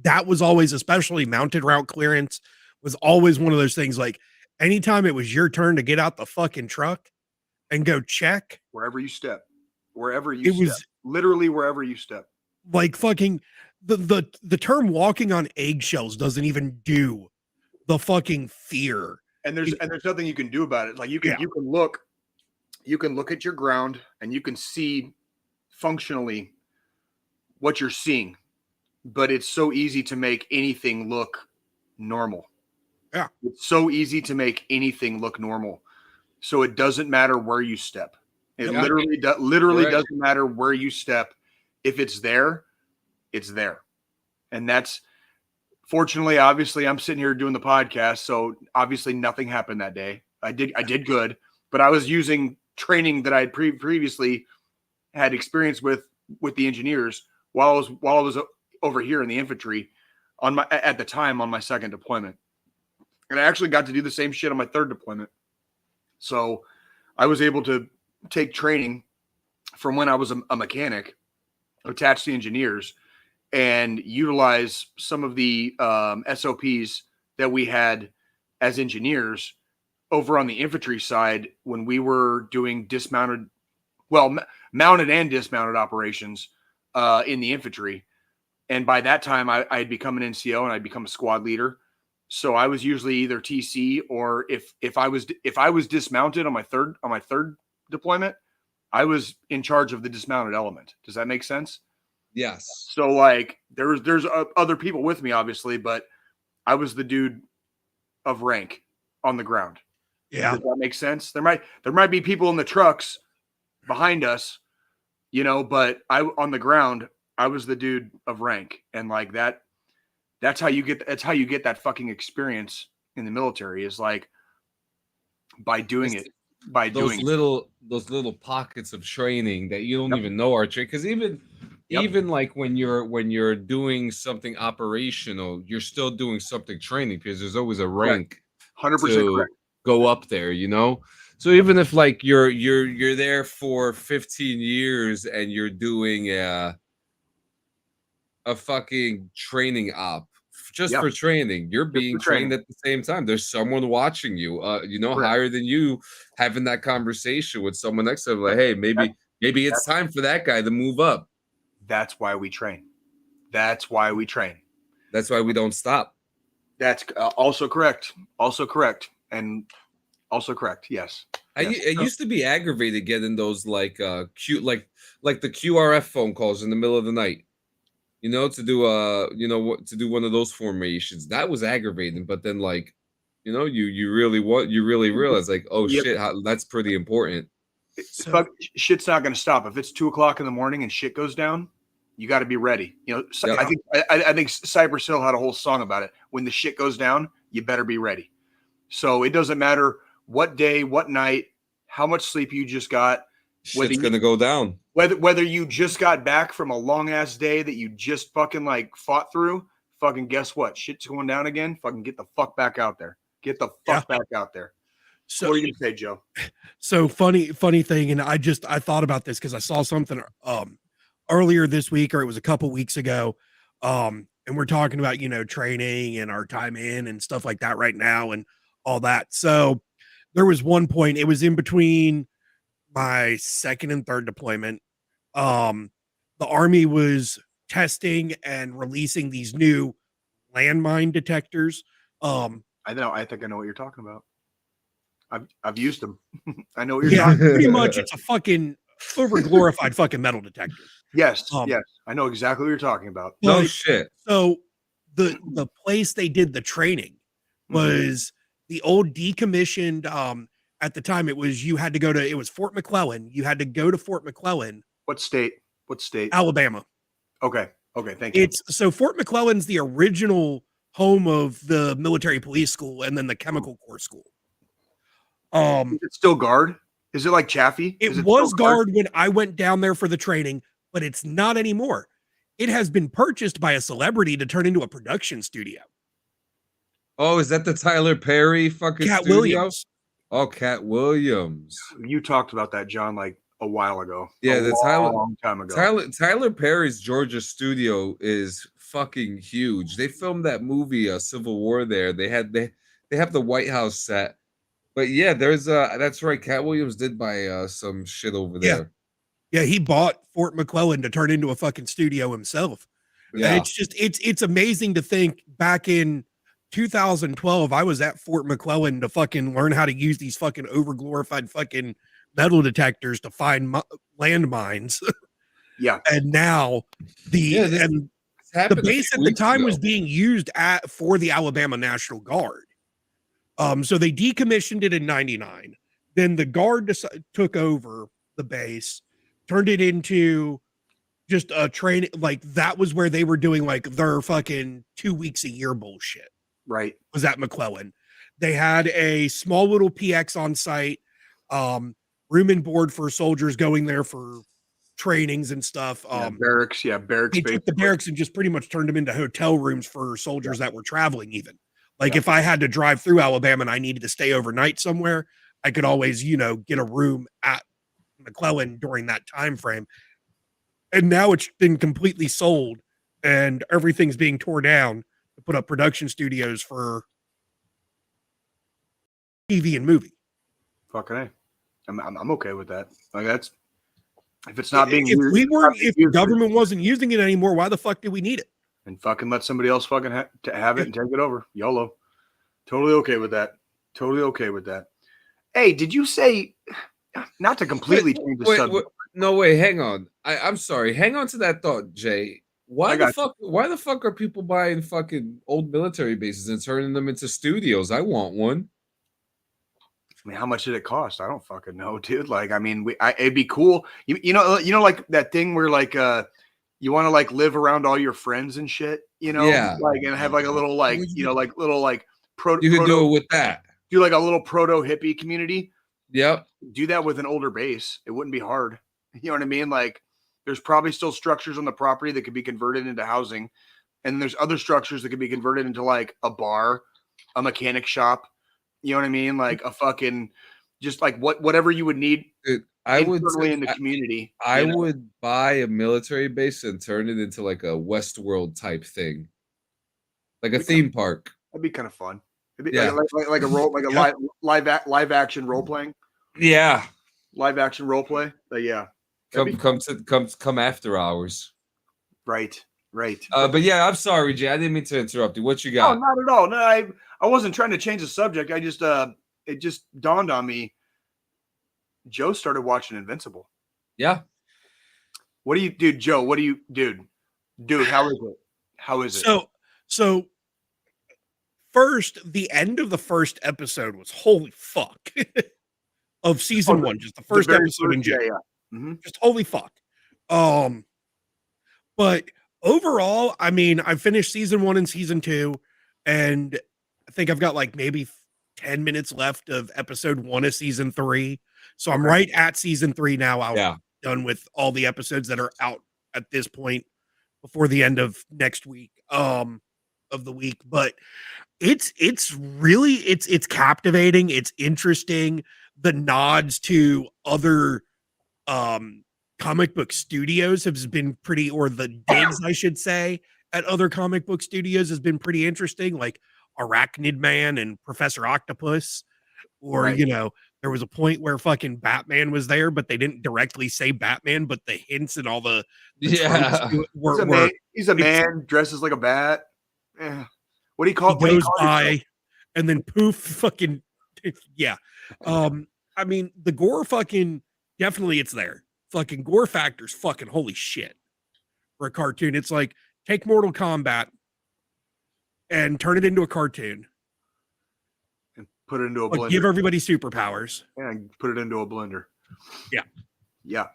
That was always, especially mounted route clearance, was always one of those things. Like, anytime it was your turn to get out the fucking truck and go check, wherever you step, was literally wherever you step. Like, fucking the term walking on eggshells doesn't even do the fucking fear. And there's nothing you can do about it. Like, you can look at your ground and you can see functionally what you're seeing, but it's so easy to make anything look normal. Yeah. It's so easy to make anything look normal. So it doesn't matter where you step. It literally doesn't matter where you step. If it's there, it's there. And that's, fortunately, obviously, I'm sitting here doing the podcast, so obviously nothing happened that day. I did good, but I was using training that I had previously had experience with the engineers while I was over here in the infantry at the time on my second deployment. And I actually got to do the same shit on my third deployment. So I was able to take training from when I was a mechanic attached to engineers and utilize some of the SOPs that we had as engineers over on the infantry side when we were doing mounted and dismounted operations in the infantry. And by that time, I had become an NCO and I'd become a squad leader. So I was usually either TC, or if I was dismounted on my third deployment, I was in charge of the dismounted element. Does that make sense? Yes. So, like, there's other people with me, obviously, but I was the dude of rank on the ground. Yeah. Does that make sense? There might be people in the trucks behind us, you know, but on the ground, I was the dude of rank. And like that's how you get that fucking experience in the military, is like by doing it. Those little pockets of training that you don't even know are training. Because even like when you're doing something operational, you're still doing something training, because there's always a rank 100% correct. Go up there, you know. So even if like you're there for 15 years and you're doing a fucking training op just for training, you're being trained at the same time. There's someone watching you, higher than you, having that conversation with someone next to them, like, hey, maybe it's time for that guy to move up. That's why we train. That's why we don't stop. That's also correct. And also correct. Yes. It used to be aggravated getting those like the QRF phone calls in the middle of the night, you know, to do one of those formations. That was aggravating. But then, like, you know, you really realize, like, oh shit, that's pretty important. Shit's not going to stop. If it's 2:00 in the morning and shit goes down, you got to be ready. You know, I think Cypress Hill had a whole song about it. When the shit goes down, you better be ready. So it doesn't matter what day, what night, how much sleep you just got. Shit's going to go down. Whether you just got back from a long ass day that you just fucking like fought through, fucking guess what? Shit's going down again. Fucking get the fuck back out there. Get the fuck back out there. So what are you gonna say, Joe? So funny thing, and I thought about this because I saw something earlier this week, or it was a couple weeks ago. And we're talking about, you know, training and our time in and stuff like that right now and all that. So there was one point, it was in between my second and third deployment. The Army was testing and releasing these new landmine detectors. I know. I think I know what you're talking about. I've used them. I know what you're talking. Pretty much, it's a fucking overglorified fucking metal detector. Yes, yes, I know exactly what you're talking about. No shit. So the place they did the training was the old decommissioned. At the time, it was Fort McClellan. You had to go to Fort McClellan. What state? Alabama. Okay, thank you. So Fort McClellan's the original home of the military police school and then the chemical corps school. Is it still guard? Is it like Chaffee? It was guard when I went down there for the training, but it's not anymore. It has been purchased by a celebrity to turn into a production studio. Oh, is that the Tyler Perry fucking Cat studio? Williams. Oh, Cat Williams. You talked about that, John, like a while ago. Yeah, long time ago. Tyler Perry's Georgia studio is fucking huge. They filmed that movie, Civil War there. They have the White House set. But yeah, there's that's right. Cat Williams did buy some shit over there. Yeah, he bought Fort McClellan to turn into a fucking studio himself. Yeah. And it's amazing to think back in 2012, I was at Fort McClellan to fucking learn how to use these fucking overglorified fucking metal detectors to find landmines. Yeah. And now the base at the time was being used for the Alabama National Guard. So they decommissioned it in 99. Then the Guard took over the base, turned it into just a training. Like that was where they were doing like their fucking 2 weeks a year bullshit. Right. Was at McClellan. They had a small little PX on site, room and board for soldiers going there for trainings and stuff. Barracks. Yeah. Barracks. They took the barracks and just pretty much turned them into hotel rooms for soldiers that were traveling even. Like if I had to drive through Alabama and I needed to stay overnight somewhere, I could always, get a room at McClellan during that time frame. And now it's been completely sold and everything's being torn down to put up production studios for TV and movie. Fucking A. I'm okay with that. Like that's if it's not being if the government wasn't using it anymore, why the fuck do we need it? And fucking let somebody else fucking have it and take it over. YOLO. Totally okay with that. Hey, did you say, not to completely change the subject? No, wait, hang on. I'm sorry. Hang on to that thought, Jay. Why the fuck are people buying fucking old military bases and turning them into studios? I want one. I mean, how much did it cost? I don't fucking know, dude. Like, I mean, it'd be cool. You know, like that thing where like, you want to like live around all your friends and shit, Yeah. Like, and have like a little, like, like little, like proto. You could do it with that. Do like a little proto hippie community. Yep. Do that with an older base. It wouldn't be hard. You know what I mean? Like, there's probably still structures on the property that could be converted into housing. And there's other structures that could be converted into like a bar, a mechanic shop. You know what I mean? Like a fucking, just like whatever you would need. I would say, in the community. I would buy a military base and turn it into like a Westworld type thing, like a theme park. That'd be kind of fun. It'd be like a role, like a live action role playing. Yeah, live action role play. But yeah, come after hours. Right. But yeah, I'm sorry, Jay. I didn't mean to interrupt you. What you got? No, not at all. No, I wasn't trying to change the subject. I just it just dawned on me. Joe started watching Invincible. Yeah. What do you, dude? Joe, what do you, dude? How is it? So first, the end of the first episode was holy fuck of season one, just the first episode in jail. Yeah. Mm-hmm. Just holy fuck. But overall, I mean, I finished season 1 and season 2, and I think I've got like maybe 10 minutes left of episode 1 of season 3. So I'm right at season 3 now. I'm done with all the episodes that are out at this point before the end of next week, of the week. But it's really, it's captivating. It's interesting. The nods to other, comic book studios has been pretty, or the digs, I should say, at other comic book studios has been pretty interesting. Like Arachnid Man and Professor Octopus, or, there was a point where fucking Batman was there, but they didn't directly say Batman, but the hints and all the he's a man dresses like a bat. Yeah. What do you call he it? goes by and then poof, fucking, yeah. I mean, the gore fucking, definitely it's there. Fucking gore factors, fucking holy shit. For a cartoon, it's like, take Mortal Kombat and turn it into a cartoon. And put it into a blender. Give everybody superpowers. And put it into a blender. Yeah. Yeah.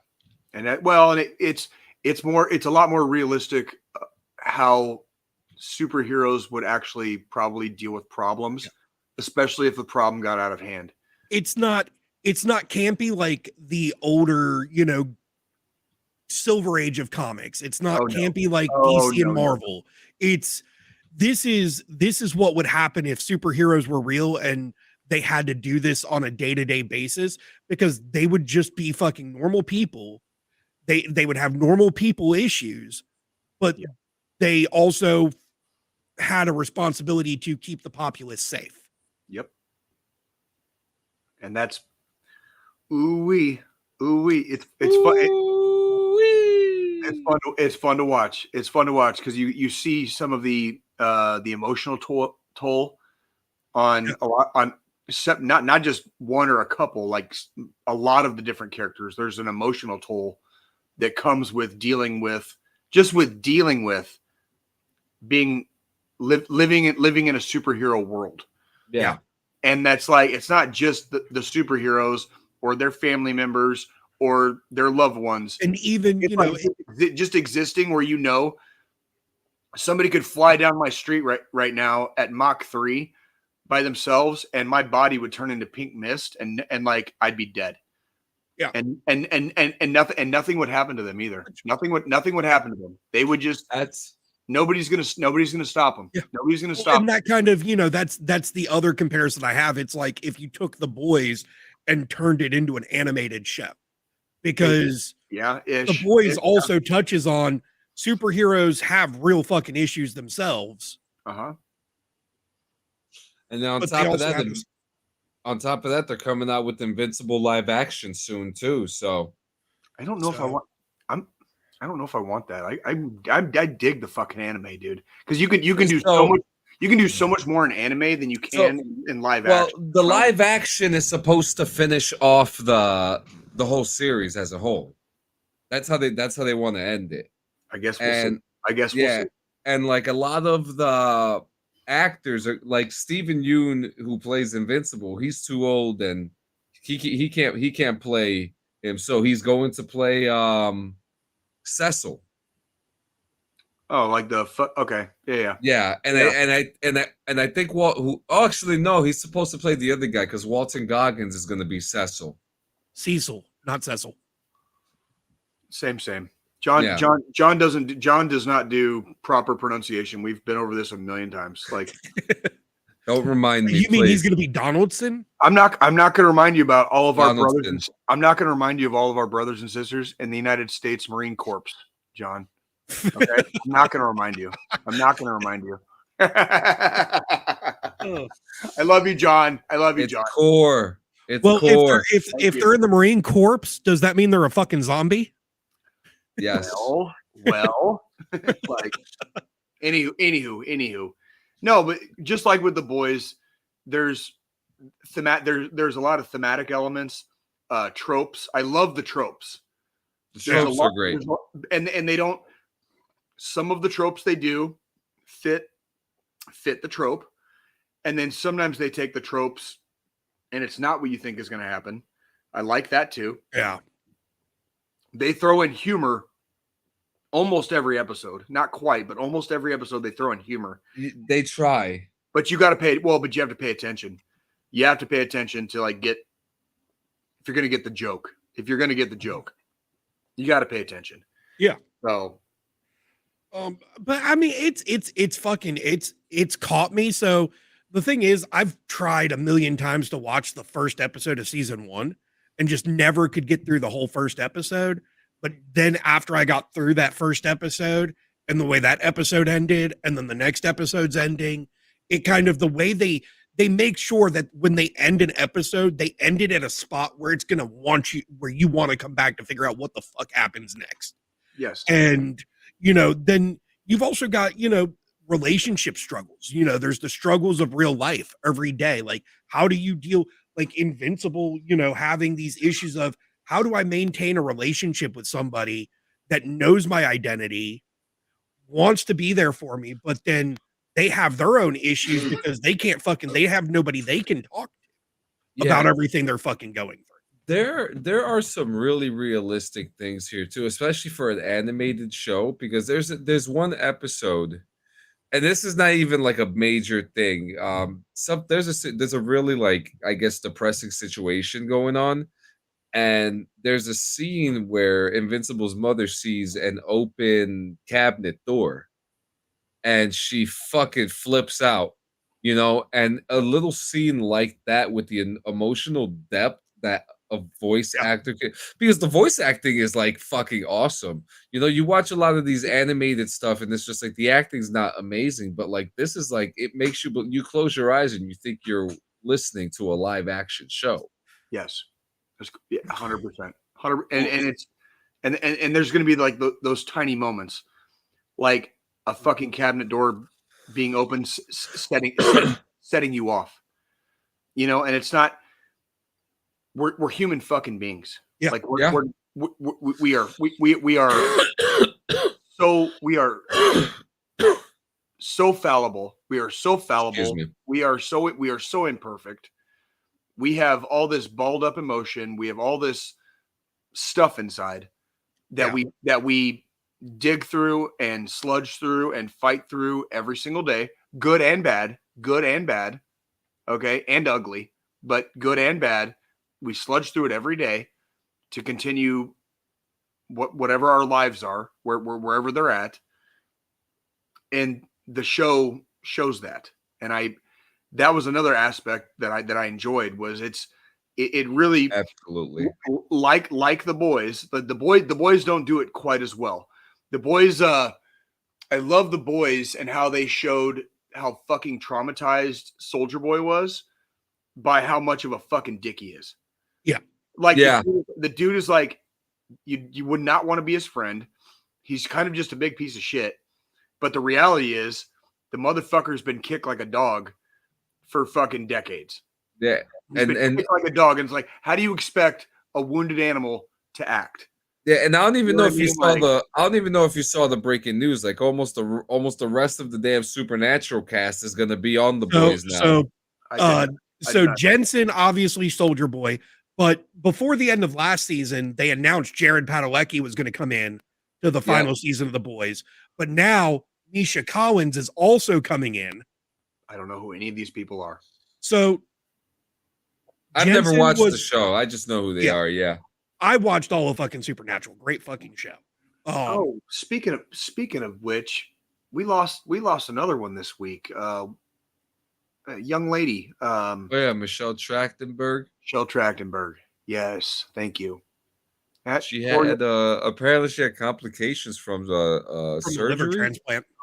And that, well, and it's a lot more realistic how superheroes would actually probably deal with problems, especially if the problem got out of hand. It's not campy like the older, Silver Age of comics. It's not campy like DC and Marvel. This is what would happen if superheroes were real and they had to do this on a day-to-day basis, because they would just be fucking normal people. They would have normal people issues, but they also had a responsibility to keep the populace safe. Yep. And that's ooh-wee. It's fun. It's fun to watch. It's fun to watch because you see some of the emotional toll on a lot, on not just one or a couple, like a lot of the different characters. There's an emotional toll that comes with dealing with being living in a superhero world. Yeah. And that's like, it's not just the superheroes or their family members or their loved ones. And even, just existing where, somebody could fly down my street right now at Mach 3 by themselves and my body would turn into pink mist and like I'd be dead. Yeah. And nothing would happen to them either. Nothing would happen to them. They would just, nobody's gonna stop them. Yeah. Nobody's gonna stop. And that kind of, that's the other comparison I have. It's like if you took The Boys and turned it into an animated show, because The Boys also touches on superheroes have real fucking issues themselves. And then on top of that, they're coming out with Invincible live action soon too. So I don't know if I want. I don't know if I want that. I dig the fucking anime, dude, because you can do so much. You can do so much more in anime than you can in live action. Well, the live action is supposed to finish off the whole series as a whole. That's how they want to end it. I guess we'll see. And like a lot of the actors are like Steven Yeun, who plays Invincible. He's too old and he can't play him, so he's going to play Cecil. Oh, like okay, yeah. And I think actually no, he's supposed to play the other guy because Walton Goggins is going to be Cecil. Cecil, not Cecil. Same. John does not do proper pronunciation. We've been over this a million times. Like, don't remind me. You mean he's going to be Donaldson? I'm not going to remind you about all of our brothers. I'm not going to remind you of all of our brothers and sisters in the United States Marine Corps, John. Okay, I'm not going to remind you. I love you, John. John. Core. It's well, core. if they're in the Marine Corps, does that mean they're a fucking zombie? Yes. Well, like, anywho. No, but just like with The Boys, there's a lot of thematic elements, tropes. I love the tropes. The tropes are great, and they don't. Some of the tropes they do fit the trope, and then sometimes they take the tropes, and it's not what you think is going to happen. I like that too. Yeah. They throw in humor almost every episode. Not quite, but almost every episode they throw in humor. They try. But you got to pay. Well, but you have to pay attention. You have to pay attention to if you're going to get the joke. If you're going to get the joke, you got to pay attention. Yeah. So. But I mean, it's caught me. So the thing is, I've tried a million times to watch the first episode of season 1 and just never could get through the whole first episode. But then after I got through that first episode and the way that episode ended, and then the next episode's ending, it kind of the way they make sure that when they end an episode, they end it at a spot where it's going to where you want to come back to figure out what the fuck happens next. Yes. And, then you've also got, relationship struggles. You know, there's the struggles of real life every day. Like, how do you deal, like Invincible, you know, having these issues of how do I maintain a relationship with somebody that knows my identity, wants to be there for me, but then they have their own issues because they have nobody they can talk to about everything they're fucking going through. There are some really realistic things here too, especially for an animated show, because there's one episode, and this is not even like a major thing. There's a really, like, I guess, depressing situation going on, and there's a scene where Invincible's mother sees an open cabinet door, and she fucking flips out, you know. And a little scene like that with the emotional depth that a voice actor can, because the voice acting is like fucking awesome. You know, you watch a lot of these animated stuff and it's just like the acting's not amazing, but like this is like, it makes you close your eyes and you think you're listening to a live action show. Yes. 100%. 100, and there's going to be like those tiny moments, like a fucking cabinet door being open, setting you off, you know. And it's not, we're human fucking beings. Yeah. Like we are so fallible. We are so fallible. We are so imperfect. We have all this balled up emotion. We have all this stuff inside that we dig through and sludge through and fight through every single day, good and bad, okay, and ugly, but good and bad. We sludge through it every day to continue whatever our lives are, wherever they're at. And the show shows that. And that was another aspect that I enjoyed, was it really absolutely like the boys, but the boys don't do it quite as well. The boys, I love the boys and how they showed how fucking traumatized Soldier Boy was by how much of a fucking dick he is. Yeah. Like, the dude is like, you would not want to be his friend. He's kind of just a big piece of shit. But the reality is the motherfucker's been kicked like a dog for fucking decades. Yeah. He's been kicked like a dog. And it's like, how do you expect a wounded animal to act? Yeah, and I don't even know if you saw I don't even know if you saw the breaking news. Like almost the rest of the damn Supernatural cast is going to be on the boys now. So Jensen, obviously Soldier Boy, but before the end of last season, they announced Jared Padalecki was going to come in to the final season of the boys. But now Misha Collins is also coming in. I don't know who any of these people are. So I've never watched the show. I just know who they are. Yeah. I watched all of fucking Supernatural. Great fucking show. Speaking of which, we lost another one this week. A young lady. Michelle Trachtenberg. Michelle Trachtenberg. Yes, thank you. She had apparently she had complications from the surgery.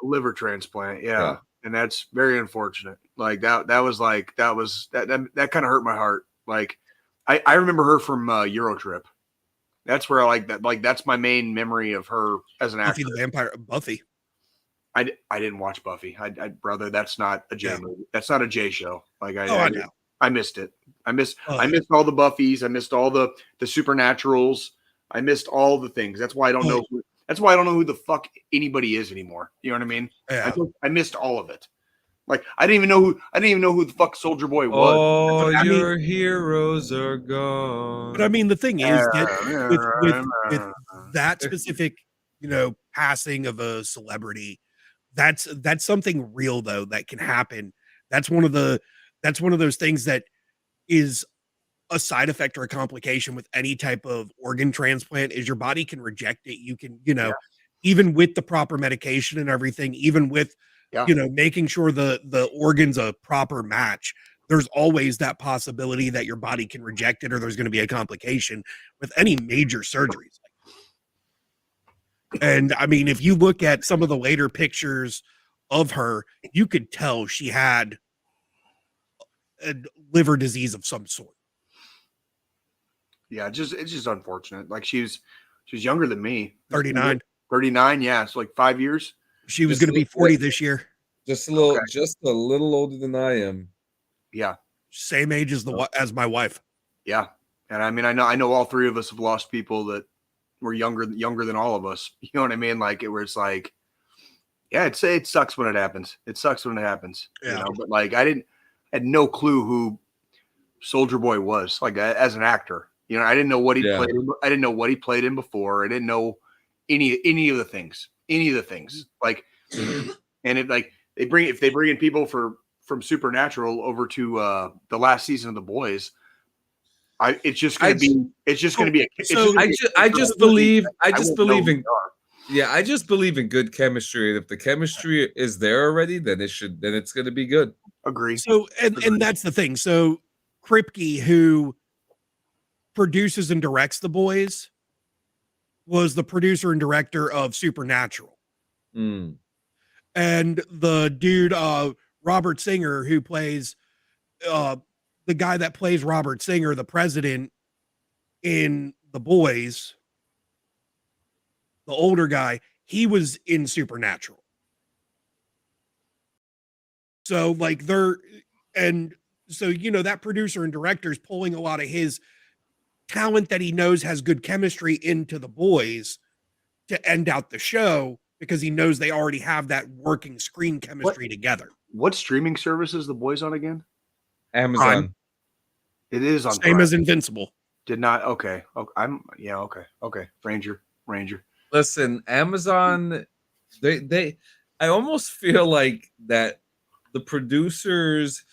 Liver transplant. Yeah. And that's very unfortunate. Like that kind of hurt my heart. Like I remember her from Eurotrip. That's where I like that. Like that's my main memory of her as an actor. Buffy. I didn't watch Buffy. Brother, that's not a J movie. That's not a J show. Like I know. I missed it. I missed all the Buffys. I missed all the Supernaturals. I missed all the things. That's why I don't know. That's why I don't know who the fuck anybody is anymore. You know what I mean? Yeah. I missed all of it. Like I didn't even know who the fuck Soldier Boy was. Oh, your heroes are gone. But I mean, the thing is that with that specific, passing of a celebrity, that's something real though that can happen. That's one of those things that is a side effect or a complication with any type of organ transplant is your body can reject it. You can, even with the proper medication and everything, even with, making sure the organ's a proper match, there's always that possibility that your body can reject it or there's going to be a complication with any major surgeries. And I mean, if you look at some of the later pictures of her, you could tell she had a liver disease of some sort. Yeah, it's just unfortunate. Like she was younger than me. 39. 39, yeah. So like 5 years. She was going to be 40 this year. Just a little older than I am. Yeah. Same age as as my wife. Yeah. And I mean, I know all three of us have lost people that were younger than all of us. You know what I mean? Like it's like, yeah, it sucks when it happens. It sucks when it happens. Yeah. You know, but like I had no clue who Soldier Boy was, like as an actor. You know, I didn't know what he played in. I didn't know what he played in before. I didn't know any of the things. Like, and it like if they bring in people from Supernatural over to the last season of The Boys, it's just going to be. I just believe in good chemistry. And if the chemistry is there already, then it's going to be good. Agree. So, and that's the thing. So, Kripke, who produces and directs The Boys, was the producer and director of Supernatural. Mm. And the dude, Robert Singer, who plays the guy that plays Robert Singer, the president in The Boys, the older guy, he was in Supernatural. So like that producer and director is pulling a lot of his talent that he knows has good chemistry into The Boys to end out the show, because he knows they already have that working screen chemistry together. What streaming service is The Boys on again? Amazon. Prime. It is on same Prime. as Invincible. Did not. Okay. Okay. Ranger. Listen, Amazon. I almost feel like that the producers,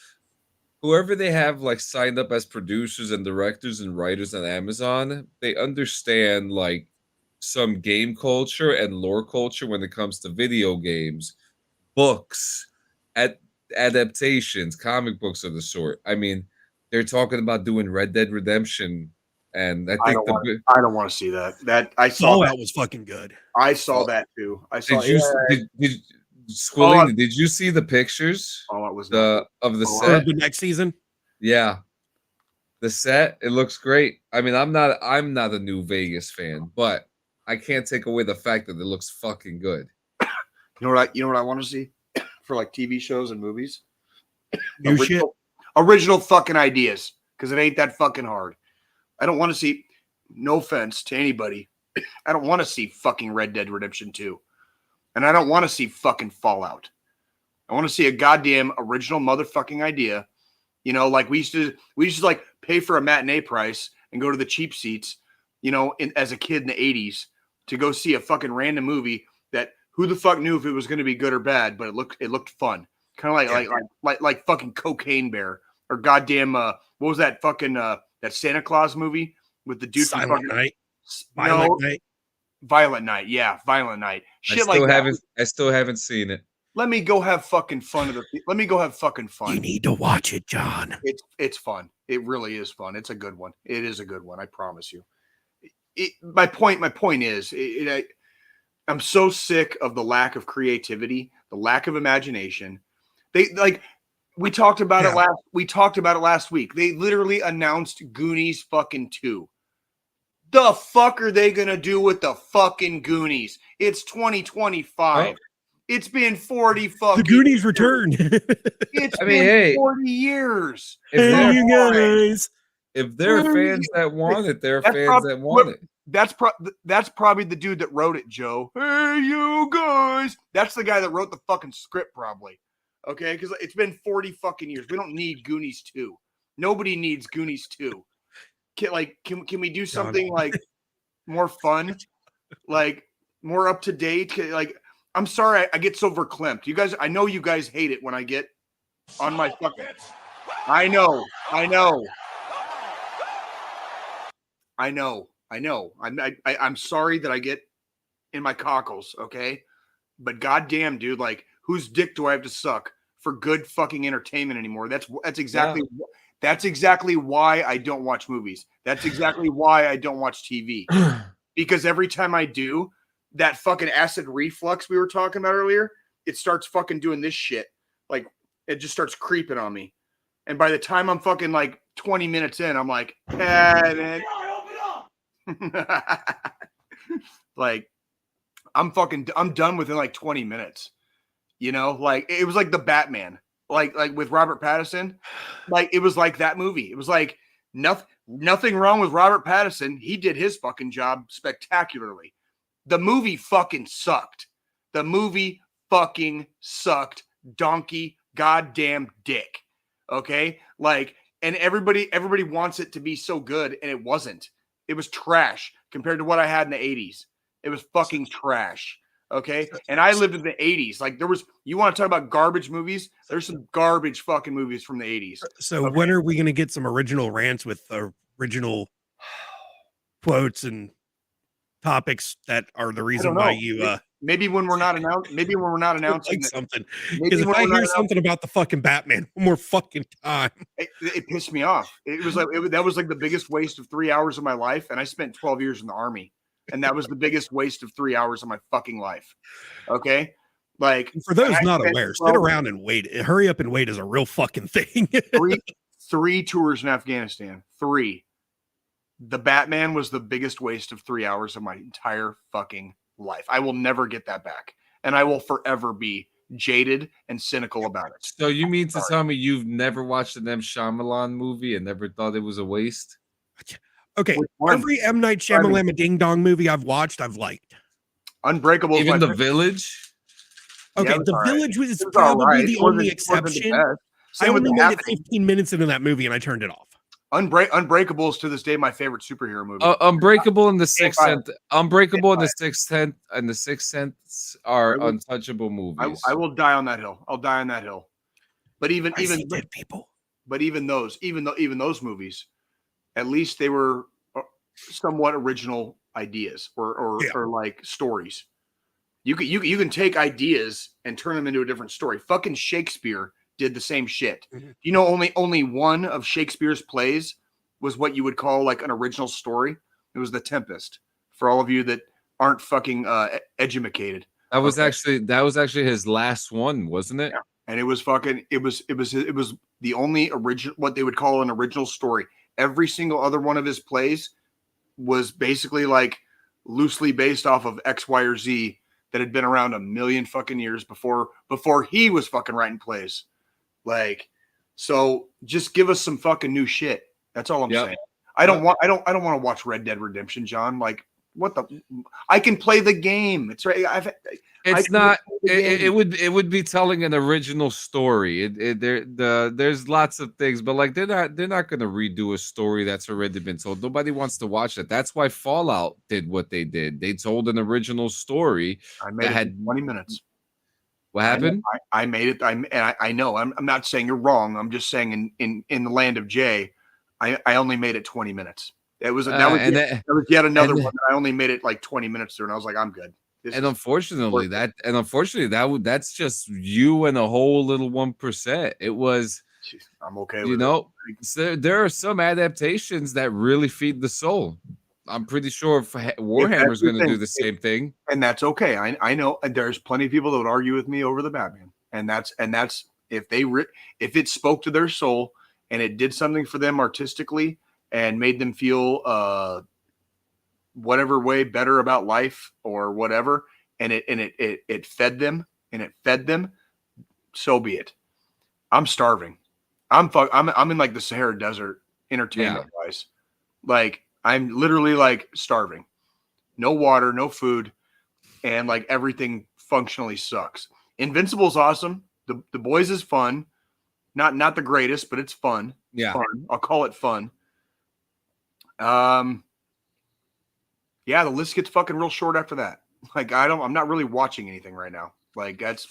whoever they have like signed up as producers and directors and writers on Amazon, they understand like some game culture and lore culture when it comes to video games, books, adaptations, comic books of the sort. I mean, they're talking about doing Red Dead Redemption, and I think I don't want to see that. That I saw Fallout was fucking good. I saw that too. I saw. Did you see the pictures? Fallout was of the set the next season. Yeah, the set, it looks great. I mean, I'm not a New Vegas fan, but I can't take away the fact that it looks fucking good. You know what I want to see for like TV shows and movies? Original fucking ideas, because it ain't that fucking hard. I don't want to see, no offense to anybody, I don't want to see fucking Red Dead Redemption 2. And I don't want to see fucking Fallout. I want to see a goddamn original motherfucking idea. You know, like we used to like pay for a matinee price and go to the cheap seats, you know, as a kid in the 80s to go see a fucking random movie that who the fuck knew if it was going to be good or bad, but it looked fun. Kind of like fucking Cocaine Bear or goddamn what was that fucking that Santa Claus movie with the dude from fucking Night. Violent Night. Yeah, Violent Night. I still haven't seen it. Let me go have fucking fun. Let me go have fucking fun. You need to watch it, John. It's fun. It really is fun. It's a good one. It is a good one. I promise you. My point is, I'm so sick of the lack of creativity, the lack of imagination. We talked about it last. We talked about it last week. They literally announced Goonies fucking 2. The fuck are they gonna do with the fucking Goonies? It's 2025. Oh. It's been 40 fucking. The Goonies returned. It's been 40 years. If there are fans that want it, there are fans that want it. That's probably the dude that wrote it, Joe. Hey, you guys. That's the guy that wrote the fucking script, probably. Okay, because it's been 40 fucking years. We don't need Goonies 2. Nobody needs Goonies 2. Can we do something like more fun, like more up to date? Like, I'm sorry, I get so verklempt. You guys, I know you guys hate it when I get on my fucking. I know. I'm sorry that I get in my cockles, okay? But goddamn, dude, like, whose dick do I have to suck for good fucking entertainment anymore? That's exactly why I don't watch movies. That's exactly why I don't watch TV. Because every time I do, that fucking acid reflux we were talking about earlier, it starts fucking doing this shit. Like, it just starts creeping on me. And by the time I'm fucking like 20 minutes in, I'm like, man. Like, I'm done within like 20 minutes. You know, like it was like the Batman, like with Robert Pattinson. Like it was like that movie. It was like nothing wrong with Robert Pattinson. He did his fucking job spectacularly. The movie fucking sucked. The movie fucking sucked. Donkey goddamn dick. Okay? Like, and everybody wants it to be so good, and it wasn't. It was trash compared to what I had in the 80s. It was fucking trash. Okay? And I lived in the 80s. Like you want to talk about garbage movies? There's some garbage fucking movies from the 80s. So when are we going to get some original rants with original quotes and topics that are the reason why you maybe when we're not announcing like something? Because if I hear something about the fucking Batman one more fucking time, it pissed me off. It was like that was like the biggest waste of 3 hours of my life, and I spent 12 years in the Army, and that was the biggest waste of 3 hours of my fucking life. Okay, like for those not aware, sit around and wait. Hurry up and wait is a real fucking thing. three tours in Afghanistan. 3. The Batman was the biggest waste of 3 hours of my entire fucking life. I will never get that back. And I will forever be jaded and cynical about it. So you mean to tell me you've never watched an M. Shyamalan movie and never thought it was a waste? Okay. Every M. Night Shyamalan Ding Dong movie I've watched, I've liked. Unbreakable. Even The Village? Okay, Yeah, The Village was probably the only exception. I only made it 15 minutes into that movie and I turned it off. Unbreakable is to this day my favorite superhero movie. Unbreakable and The Sixth Sense. Unbreakable and The Sixth Sense and The Sixth Sense are untouchable movies. I will die on that hill. I'll die on that hill. But even dead people. But even those movies, at least they were somewhat original ideas or like stories. You can take ideas and turn them into a different story. Fucking Shakespeare did the same shit. Mm-hmm. You know, only one of Shakespeare's plays was what you would call like an original story. It was The Tempest. For all of you that aren't fucking educated, that was actually his last one, wasn't it? Yeah. And it was the only original, what they would call an original story. Every single other one of his plays was basically like loosely based off of X, Y, or Z that had been around a million fucking years before he was fucking writing plays. Like, so just give us some fucking new shit. That's all I'm saying. I don't want to watch Red Dead Redemption, John. Like, what the? I can play the game. It's right. It would be telling an original story. There's lots of things, but like they're not going to redo a story that's already been told. Nobody wants to watch that. That's why Fallout did what they did. They told an original story. I made it in 20 minutes. What happened? I made it. I know. I'm not saying you're wrong. I'm just saying in the land of Jay, I only made it 20 minutes. That was yet another one that I only made it like 20 minutes through, and I was like, I'm good. Unfortunately, that's just you and a whole little 1%. It was. I'm okay. You know, so there are some adaptations that really feed the soul. I'm pretty sure Warhammer's going to do the same thing, and that's okay. I know there's plenty of people that would argue with me over the Batman, and that's if it spoke to their soul and it did something for them artistically and made them feel whatever way better about life or whatever, and it fed them, so be it. I'm starving. I'm in like the Sahara Desert entertainment wise. Like I'm literally like starving. No water, no food, and like everything functionally sucks. Invincible's awesome. The Boys is fun. Not the greatest, but it's fun. Yeah. Fun. I'll call it fun. Yeah, the list gets fucking real short after that. Like I'm not really watching anything right now. Like that's,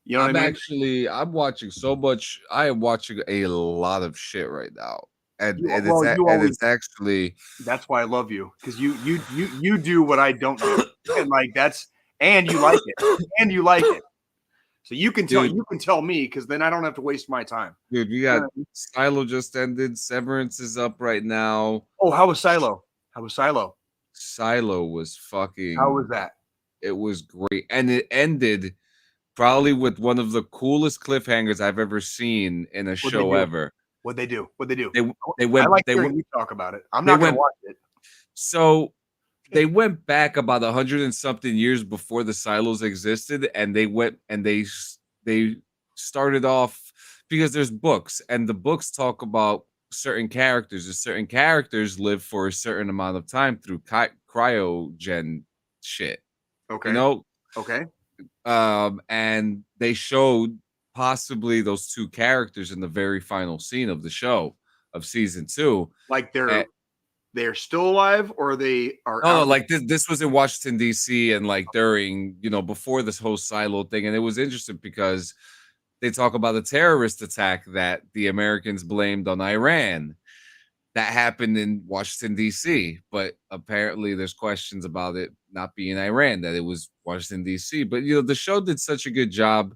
you know what I mean? I'm watching so much. I am watching a lot of shit right now. It's actually, that's why I love you, because you do what I don't do, and like and you like it, so you can tell me, because then I don't have to waste my time. Dude, we got Silo just ended. Severance is up right now. Oh, how was Silo? Silo was fucking. How was that? It was great, and it ended probably with one of the coolest cliffhangers I've ever seen in a show ever. What'd they do? They went. I like hearing you talk about it. I'm not going to watch it. So they went back about 100 and something years before the silos existed, and they went and they started off because there's books, and the books talk about certain characters. And certain characters live for a certain amount of time through cryogen shit. Okay. You know? Okay. And they showed possibly those two characters in the very final scene of the show of season 2. Like they're still alive, or they are? No, like this was in Washington D.C. and like during, you know, before this whole silo thing, and it was interesting because they talk about the terrorist attack that the Americans blamed on Iran that happened in Washington D.C. But apparently, there's questions about it not being Iran, that it was Washington D.C. But you know, the show did such a good job.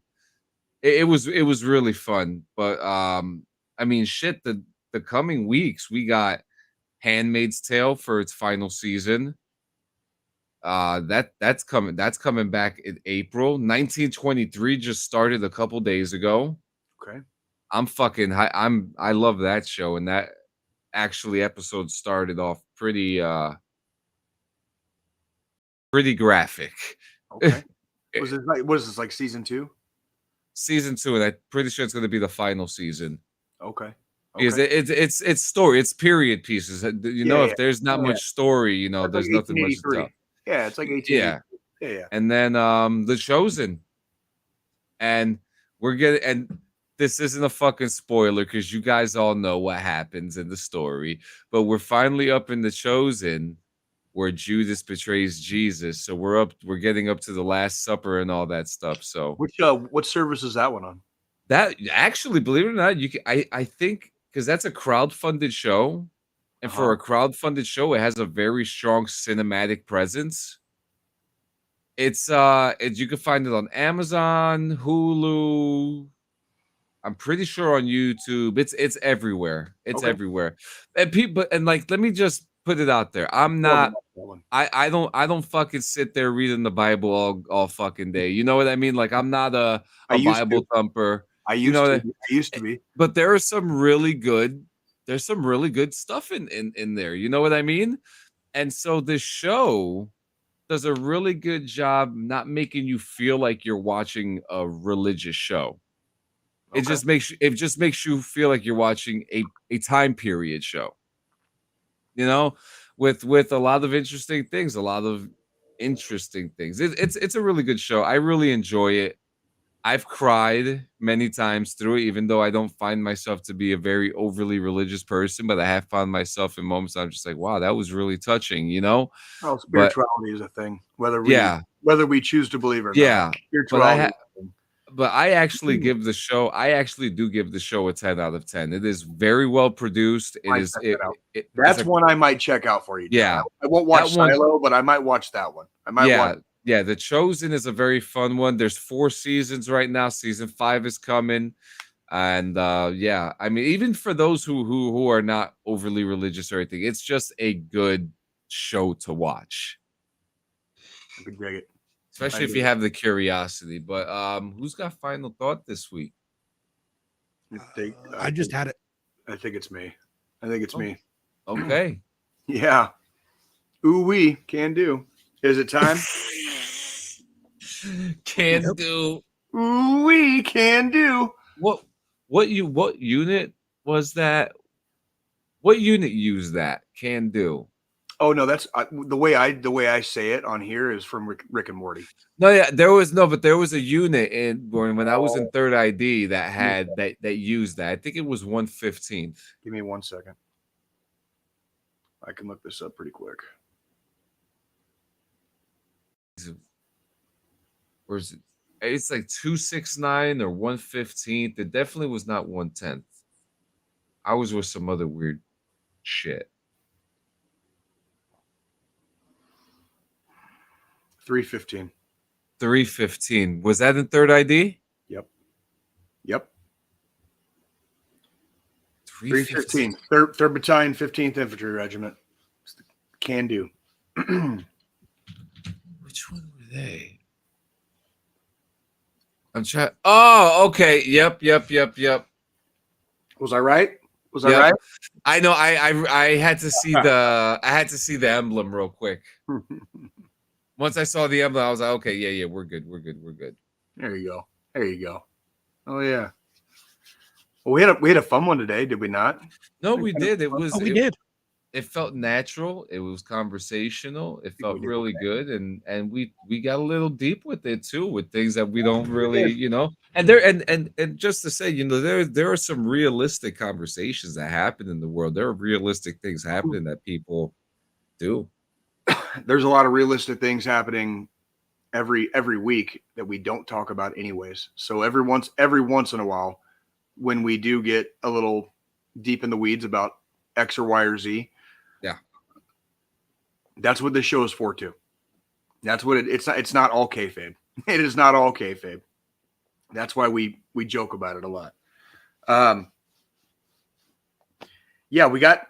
It was really fun. But I mean, shit. The coming weeks, we got Handmaid's Tale for its final season. That's coming back in April. 1923 just started a couple days ago. Okay. I love that show, and that actually episode started off pretty graphic. Okay. What is this, like season 2? Season 2, and I'm pretty sure it's going to be the final season. Okay. Because it's story, it's period pieces. You know, if there's not much story, you know, It's there's like nothing much to tell. Yeah, it's like 18. Yeah. And then The Chosen. And we're getting, and this isn't a fucking spoiler because you guys all know what happens in the story, but we're finally up in The Chosen where Judas betrays Jesus. So we're getting up to the Last Supper and all that stuff. So what service is that one on? That actually, believe it or not, you can, I think, because that's a crowd-funded show, and for a crowd-funded show, it has a very strong cinematic presence. It's you can find it on Amazon, Hulu. I'm pretty sure on YouTube. It's everywhere. It's everywhere. And people, and like, let me just put it out there. I'm not. I don't fucking sit there reading the Bible all fucking day. You know what I mean? Like, I'm not a Bible thumper. I used to be. But there's some really good stuff in there. You know what I mean? And so this show does a really good job not making you feel like you're watching a religious show. It just makes you feel like you're watching a time period show. You know, with a lot of interesting things, It's a really good show. I really enjoy it. I've cried many times through it, even though I don't find myself to be a very overly religious person, but I have found myself in moments I'm just like, wow, that was really touching, you know? Well, spirituality is a thing, whether we choose to believe it or not. Yeah. Spirituality. But I actually do give the show a 10 out of 10. It is very well produced. That's one I might check out for you. Yeah. I won't watch Silo, but I might watch that one. Yeah, The Chosen is a very fun one. There's 4 seasons right now. Season 5 is coming. And I mean, even for those who are not overly religious or anything, it's just a good show to watch. I could dig it. Especially if you have the curiosity. But who's got final thought this week? I just had it. I think it's me. Me. Okay. Yeah. Ooh wee, can do. Is it time? Can do. Ooh wee, can do. What unit was that? What unit used that? Can do. Oh no, that's the way I say it on here is from Rick and Morty. No, yeah, there was a unit when I was in third ID that had that used that. I think it was 115th. Give me 1 second. I can look this up pretty quick. Or is it? It's like 269 or 115th. It definitely was not 110th. I was with some other weird shit. 315. 315. Was that in third ID? Yep. 315. 3rd Battalion, 15th Infantry Regiment. Can do. Which one were they? I'm trying. Oh, okay. Yep. Was I right? Was that right? I know. I had to see the emblem real quick. Once I saw the emblem, I was like, okay, yeah, we're good. There you go. Oh yeah. Well, we had a fun one today, did we not? No, we did. We did. It felt natural. It was conversational. It felt really good, and we got a little deep with it too, with things that we don't really, And there and just to say, there are some realistic conversations that happen in the world. There are realistic things happening that people do. There's a lot of realistic things happening every week that we don't talk about anyways. So every once in a while, when we do get a little deep in the weeds about X or Y or Z, that's what this show is for too. That's what it's not all kayfabe. It is not all kayfabe. That's why we joke about it a lot. Yeah, we got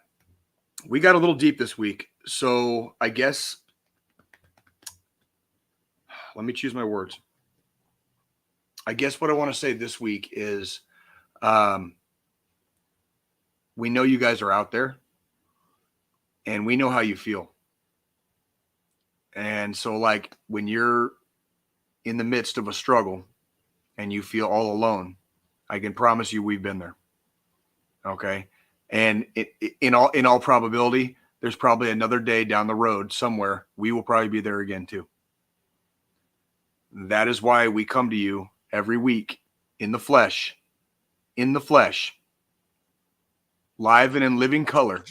a little deep this week. So I guess let me choose my words. I guess what I want to say this week is we know you guys are out there and we know how you feel. And so like when you're in the midst of a struggle and you feel all alone, I can promise you we've been there. Okay. And in all probability, there's probably another day down the road somewhere we will probably be there again too. That is why we come to you every week in the flesh, live and in living color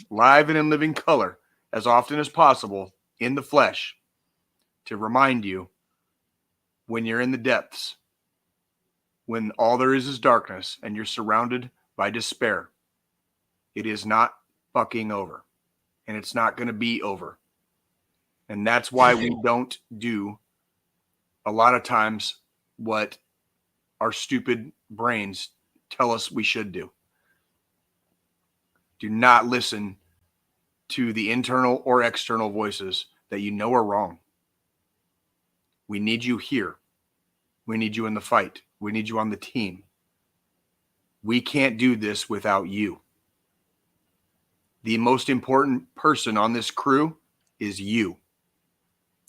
as often as possible in the flesh, to remind you when you're in the depths, when all there is darkness and you're surrounded by despair, it is not fucking over, and it's not going to be over. And that's why we don't do a lot of times what our stupid brains tell us we should do. Do not listen to the internal or external voices that you know are wrong. We need you here. We need you in the fight. We need you on the team. We can't do this without you. The most important person on this crew is you.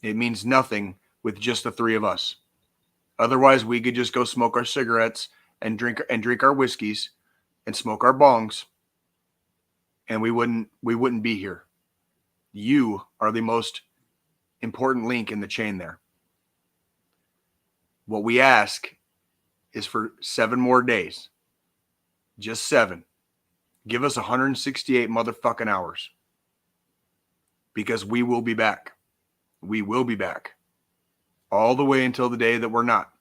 It means nothing with just the three of us. Otherwise, we could just go smoke our cigarettes and drink our whiskeys and smoke our bongs, and we wouldn't be here. You are the most important link in the chain there. What we ask is for 7 more days. Just 7. Give us 168 motherfucking hours. Because we will be back. We will be back. All the way until the day that we're not.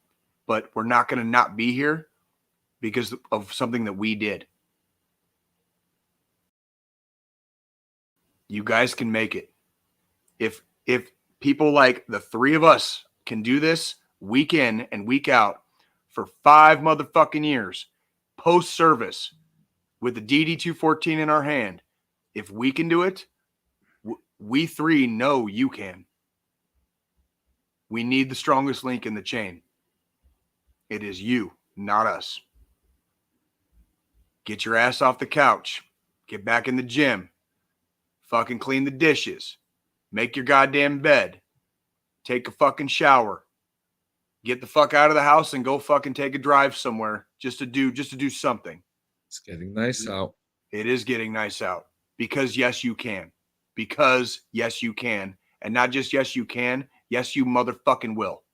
But we're not going to not be here because of something that we did. You guys can make it. If people like the three of us can do this week in and week out for 5 motherfucking years, post-service, with the DD214 in our hand, if we can do it, we three know you can. We need the strongest link in the chain. It is you, not us. Get your ass off the couch. Get back in the gym. Fucking clean the dishes. Make your goddamn bed. Take a fucking shower. Get the fuck out of the house and go fucking take a drive somewhere just to do something. It's getting nice out. It is getting nice out. Because yes, you can. Because yes, you can. And not just yes, you can. Yes, you motherfucking will.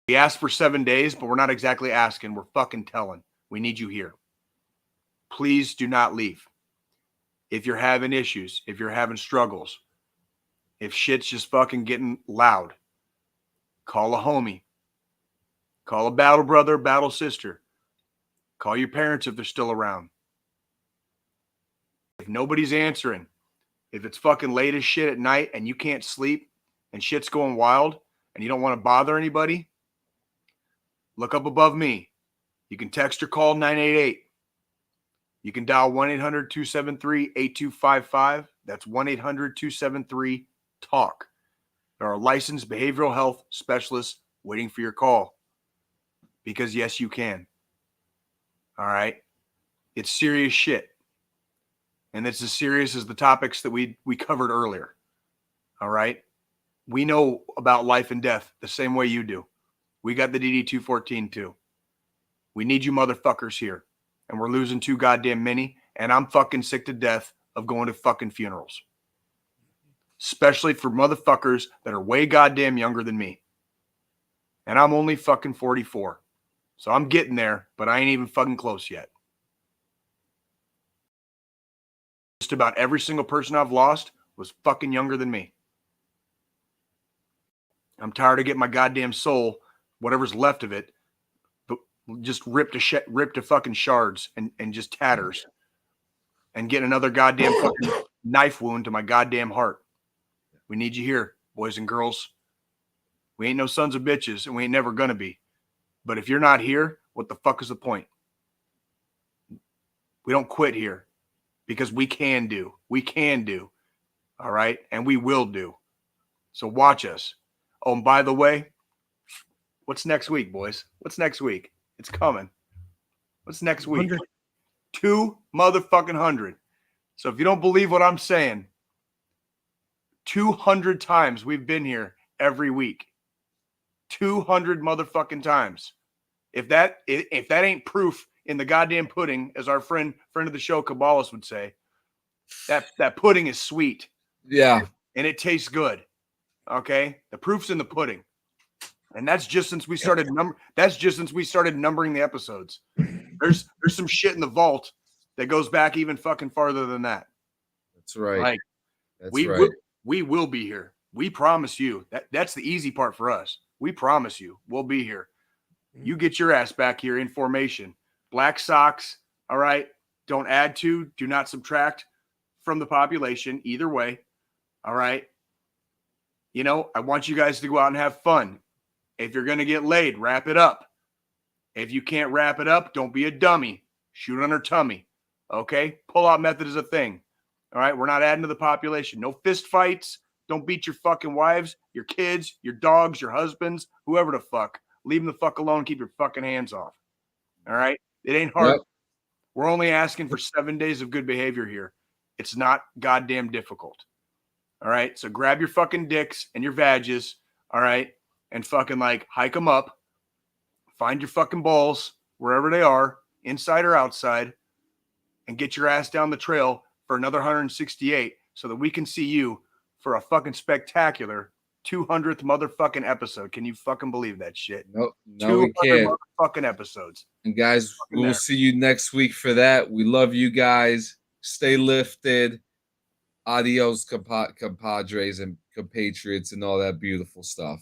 We asked for 7 days, but we're not exactly asking. We're fucking telling. We need you here. Please do not leave. If you're having issues, if you're having struggles, if shit's just fucking getting loud, call a homie. Call a battle brother, battle sister. Call your parents if they're still around. If nobody's answering, if it's fucking late as shit at night and you can't sleep and shit's going wild and you don't want to bother anybody, look up above me. You can text or call 988. You can dial 1-800-273-8255. That's 1-800-273-TALK. There are licensed behavioral health specialists waiting for your call. Because yes, you can. All right. It's serious shit. And it's as serious as the topics that we covered earlier. All right? We know about life and death the same way you do. We got the DD214 too. We need you motherfuckers here. And we're losing too goddamn many. And I'm fucking sick to death of going to fucking funerals. Especially for motherfuckers that are way goddamn younger than me. And I'm only fucking 44. So I'm getting there, but I ain't even fucking close yet. Just about every single person I've lost was fucking younger than me. I'm tired of getting my goddamn soul, whatever's left of it, but just ripped to fucking shards and just tatters. And getting another goddamn fucking knife wound to my goddamn heart. We need you here, boys and girls. We ain't no sons of bitches, and we ain't never gonna be. But if you're not here, what the fuck is the point? We don't quit here because we can do. We can do. All right? And we will do. So watch us. Oh, and by the way, what's next week, boys? What's next week? It's coming. What's next week? 100. 2 motherfucking 100. So if you don't believe what I'm saying, 200 times we've been here every week. 200 motherfucking times. If that ain't proof in the goddamn pudding, as our friend of the show Kabbalas would say, that pudding is sweet. Yeah. And it tastes good. Okay? The proof's in the pudding. And that's just since we started numbering the episodes. There's some shit in the vault that goes back even fucking farther than that. That's right. Like, we will be here. We promise you. That's the easy part for us. We promise you we'll be here. You get your ass back here in formation. Black socks, all right? Don't add to, do not subtract from the population either way, all right? You know, I want you guys to go out and have fun. If you're going to get laid, wrap it up. If you can't wrap it up, don't be a dummy. Shoot on her tummy, okay? Pull-out method is a thing, all right? We're not adding to the population. No fist fights. Don't beat your fucking wives, your kids, your dogs, your husbands, whoever the fuck. Leave them the fuck alone. Keep your fucking hands off. All right? It ain't hard. Yep. We're only asking for 7 days of good behavior here. It's not goddamn difficult. All right? So grab your fucking dicks and your vages, all right? And fucking like hike them up. Find your fucking balls wherever they are, inside or outside, and get your ass down the trail for another 168 so that we can see you for a fucking spectacular 200th motherfucking episode. Can you fucking believe that shit? No, we can't. Motherfucking episodes. And guys, we'll see you next week for that. We love you guys. Stay lifted. Adios, compadres and compatriots and all that beautiful stuff.